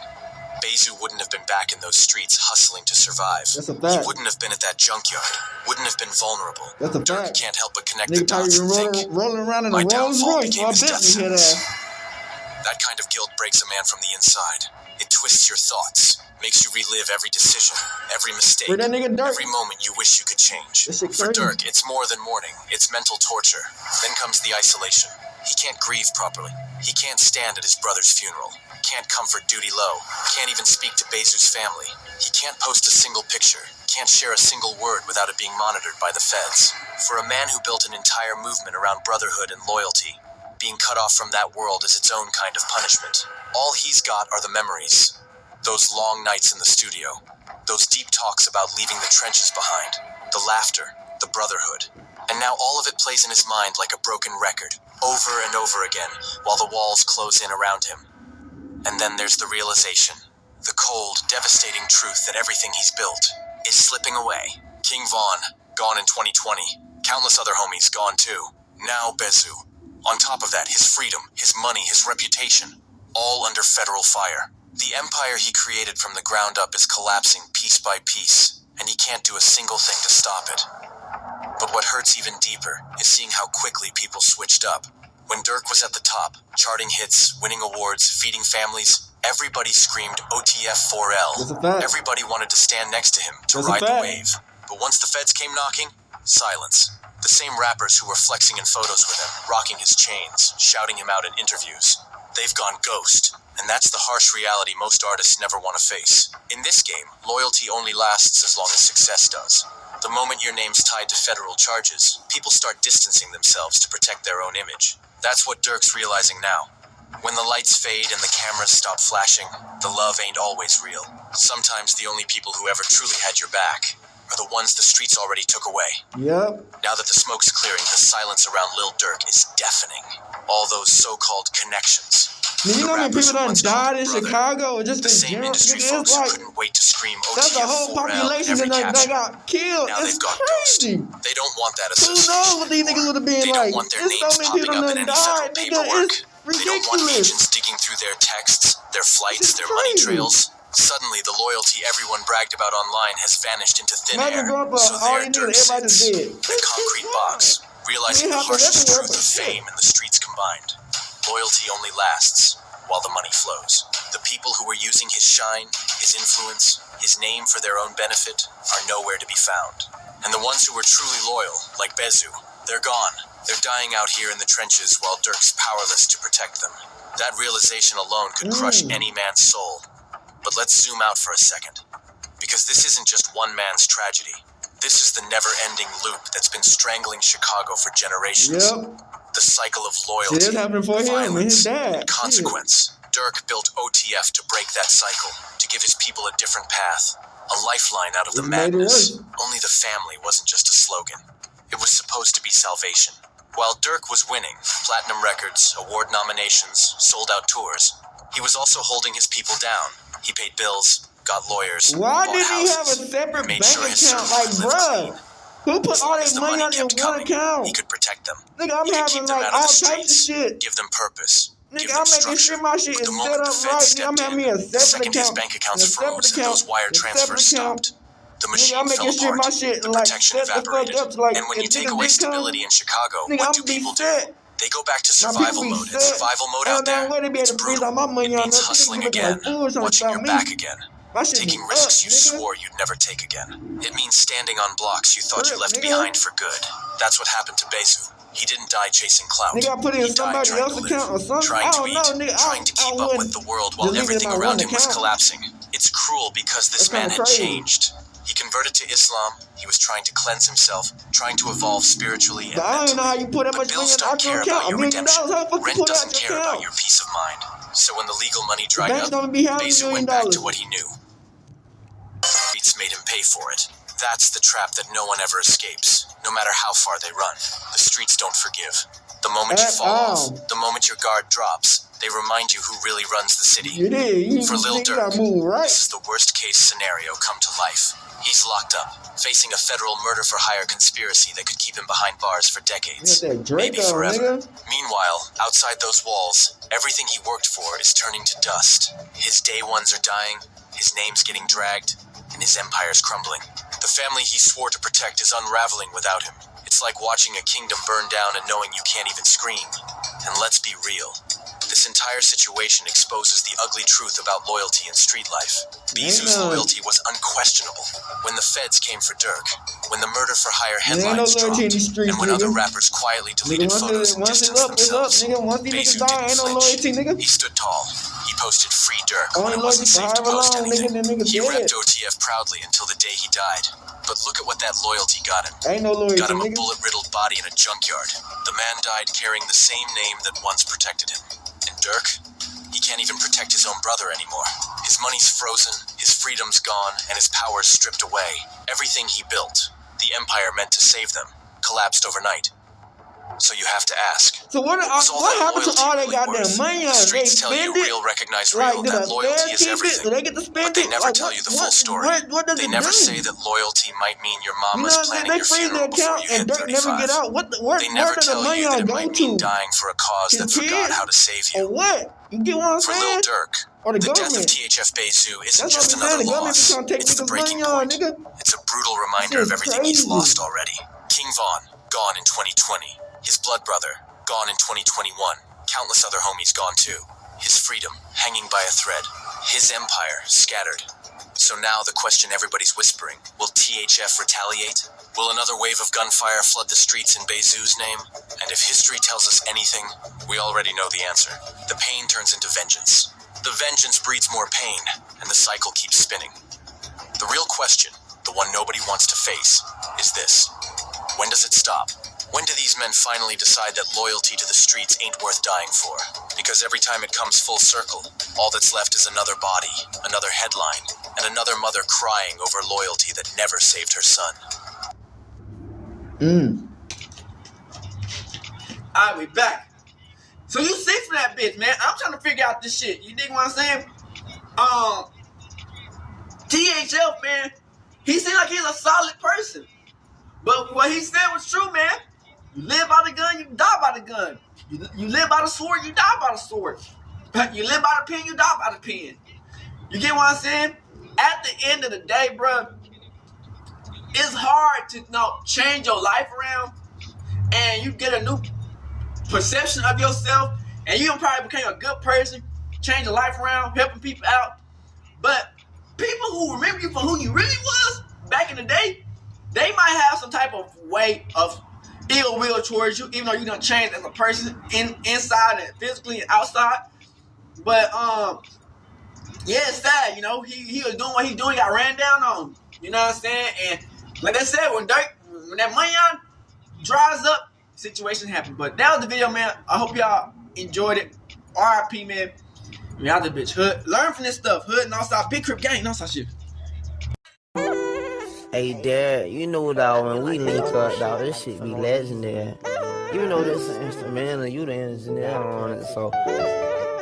Bayzoo wouldn't have been back in those streets hustling to survive. That's a fact. He wouldn't have been at that junkyard, wouldn't have been vulnerable. That's a Durk fact. can't help but connect the Nigga probably dots and been think, rolling around in my a Rolls downfall Royce became for a his death Bentley head sentence. ass. That kind of guilt breaks a man from the inside. It twists your thoughts, makes you relive every decision, every mistake, For that nigga Durk. every moment you wish you could change. This shit For crazy. Durk, it's more than mourning. It's mental torture. Then comes the isolation. He can't grieve properly. He can't stand at his brother's funeral. Can't comfort Duty Low. Can't even speak to Bayzoo's family. He can't post a single picture. Can't share a single word without it being monitored by the feds. For a man who built an entire movement around brotherhood and loyalty, being cut off from that world is its own kind of punishment. All he's got are the memories. Those long nights in the studio. Those deep talks about leaving the trenches behind. The laughter. The brotherhood. And now all of it plays in his mind like a broken record, over and over again, while the walls close in around him. And then there's the realization. The cold, devastating truth that everything he's built is slipping away. King Von, gone in 2020. Countless other homies gone too. Now Bayzoo. On top of that, his freedom, his money, his reputation, all under federal fire. The empire he created from the ground up is collapsing piece by piece, and he can't do a single thing to stop it. But what hurts even deeper is seeing how quickly people switched up. When Durk was at the top, charting hits, winning awards, feeding families, everybody screamed OTF4L. Everybody wanted to stand next to him, to ride the wave. But once the feds came knocking, silence. The same rappers who were flexing in photos with him, rocking his chains, shouting him out in interviews. They've gone ghost, and that's the harsh reality most artists never want to face. In this game, loyalty only lasts as long as success does. The moment your name's tied to federal charges, people start distancing themselves to protect their own image. That's what Durk's realizing now. When the lights fade and the cameras stop flashing, the love ain't always real. Sometimes the only people who ever truly had your back are the ones the streets already took away. Yep. Now that the smoke's clearing, the silence around Lil Durk is deafening. All those so-called connections. You know how many people done died in Chicago or just the same in general? industry It's folks like, who couldn't wait to scream that's the whole population that got killed. Now It's they've gone crazy. ghost. They don't want that Who association. knows what these niggas would have been They like? don't want their There's so names many popping people up done in any died, federal nigga. paperwork. It's They don't want ridiculous. agents digging through their texts, their flights, their money trails. Suddenly, the loyalty everyone bragged about online has vanished into thin air. So there Durk sits in a concrete box, realizing the harshest truth of fame and the streets combined. Loyalty only lasts while the money flows. The people who were using his shine, his influence, his name for their own benefit are nowhere to be found. And the ones who were truly loyal, like Bayzoo, they're gone. They're dying out here in the trenches while Durk's powerless to protect them. That realization alone could crush any man's soul. But let's zoom out for a second. Because this isn't just one man's tragedy. This is the never-ending loop that's been strangling Chicago for generations. The cycle of loyalty, violence, and consequence. Durk built OTF to break that cycle, to give his people a different path, a lifeline out of the madness. Only the family wasn't just a slogan. It was supposed to be salvation. While Durk was winning, platinum records, award nominations, sold-out tours, he was also holding his people down. He paid bills, got lawyers, Why bought didn't he have a houses, separate made bank sure his account? circle Like, could live bruh, who put As all long that as the money money out in kept one coming, account? he could protect them. Nigga, I'm He could having keep them like out all of the types of streets, shit. give them purpose, give Nigga, them I'm making structure. sure my shit But is the set moment up the feds right. Nigga, stepped I'm having in, me a the separate second his account. bank accounts a separate froze and account. those wire a transfers separate account. stopped, the Nigga, machine I'm fell making sure apart. my shit The like protection set the fuck evaporated. up. Like, And when if you take niggas away did come, stability in Chicago, nigga, what I'm do be people do? set. They go back to Now survival people be mode, and set. survival mode Ain't out there, no way to be able it's to freeze brutal. all my money It on means nothing. hustling Niggas looking again, like fools trying to watching stop your me. back again, My shit taking be risks up, you nigga. swore you'd never take again. It means standing on blocks you thought you left Nigga. behind for good. That's what happened to Bayzoo. He didn't die chasing clout. Nigga, I put it in He died somebody trying to else's live, account or something. trying I to don't eat, know, nigga. trying to keep up with the world while just leave it in everything my around one him was account. collapsing. It's cruel because this That's man kinda had crazy. changed. He converted to Islam. He was trying to cleanse himself, trying to evolve spiritually and But I don't even know how you put that But much money bills in don't care your about account. your $1 million. redemption. How the fuck you Rent put that doesn't in care your about account? your peace of mind. So when the legal money dried banks up, don't be having Bayzoo $1 went million. back to what he knew. Streets made him pay for it. That's the trap that no one ever escapes, no matter how far they run. The streets don't forgive. The moment you fall off, the moment your guard drops, they remind you who really runs the city. For Lil Durk, this is the worst case scenario come to life. He's locked up, facing a federal murder-for-hire conspiracy that could keep him behind bars for decades, maybe forever. Meanwhile, outside those walls, everything he worked for is turning to dust. His day ones are dying, his name's getting dragged, and his empire's crumbling. The family he swore to protect is unraveling without him. It's like watching a kingdom burn down and knowing you can't even scream. And let's be real. This entire situation exposes the ugly truth about loyalty in street life. Bayzoo's loyalty was unquestionable. When the feds came for Durk, when the murder-for-hire headlines dropped, and when other rappers quietly deleted photos and distanced themselves, Bayzoo didn't flinch. He stood tall. He posted "Free Durk" when it wasn't safe to post anything. He repped OTF proudly until the day he died. But look at what that loyalty got him. Got him a bullet-riddled body in a junkyard. The man died carrying the same name that once protected him. And Durk, he can't even protect his own brother anymore. His money's frozen, his freedom's gone, and his power's stripped away. Everything he built, the empire meant to save them, collapsed overnight. So you have to ask. So what happened to all that goddamn money? The streets tell you real, recognize real, that loyalty is everything. They get to spend but they never tell you the full story. They never say that loyalty might mean your mama's planning your funeral before you hit 35. They never tell you that it might mean dying for a cause that forgot how to save you. You get what I'm for saying? Lil Durk, the death of THF Bayzoo isn't just another loss. It's the breaking point. It's a brutal reminder of everything he's lost already. King Von, gone in 2020. His blood brother, gone in 2021. Countless other homies gone too. His freedom, hanging by a thread. His empire, scattered. So now the question everybody's whispering, will THF retaliate? Will another wave of gunfire flood the streets in Bayzoo's name? And if history tells us anything, we already know the answer. The pain turns into vengeance. The vengeance breeds more pain, and the cycle keeps spinning. The real question, the one nobody wants to face, is this. When does it stop? When do these men finally decide that loyalty to the streets ain't worth dying for? Because every time it comes full circle, all that's left is another body, another headline, and another mother crying over loyalty that never saved her son. Alright, we back. So you sick for that bitch, man. I'm trying to figure out this shit. You dig what I'm saying? THF, man, he seemed like he's a solid person. But what he said was true, man. You live by the gun, you die by the gun. You live by the sword, you die by the sword. You live by the pen, you die by the pen. You get what I'm saying? At the end of the day, bro, it's hard to change your life around, and you get a new perception of yourself, and you probably become a good person, change your life around, helping people out. But people who remember you for who you really was back in the day, they might have some type of way of ill will towards you, even though you done changed as a person inside and physically and outside. But yeah, it's sad, you know. He was doing what he doing, got ran down on. You know what I'm saying? And like I said, when that money dries up, situation happen. But that was the video, man. I hope y'all enjoyed it. RIP, man. I mean, out this bitch. Hood. Learn from this stuff. Hood and outside. Big Crip gang and outside shit. Hey, Dad, you know, dog, when we link up, dog, this shit be legendary. Even though this is instrumental, you the engineer on it, so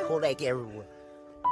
Kodak everywhere.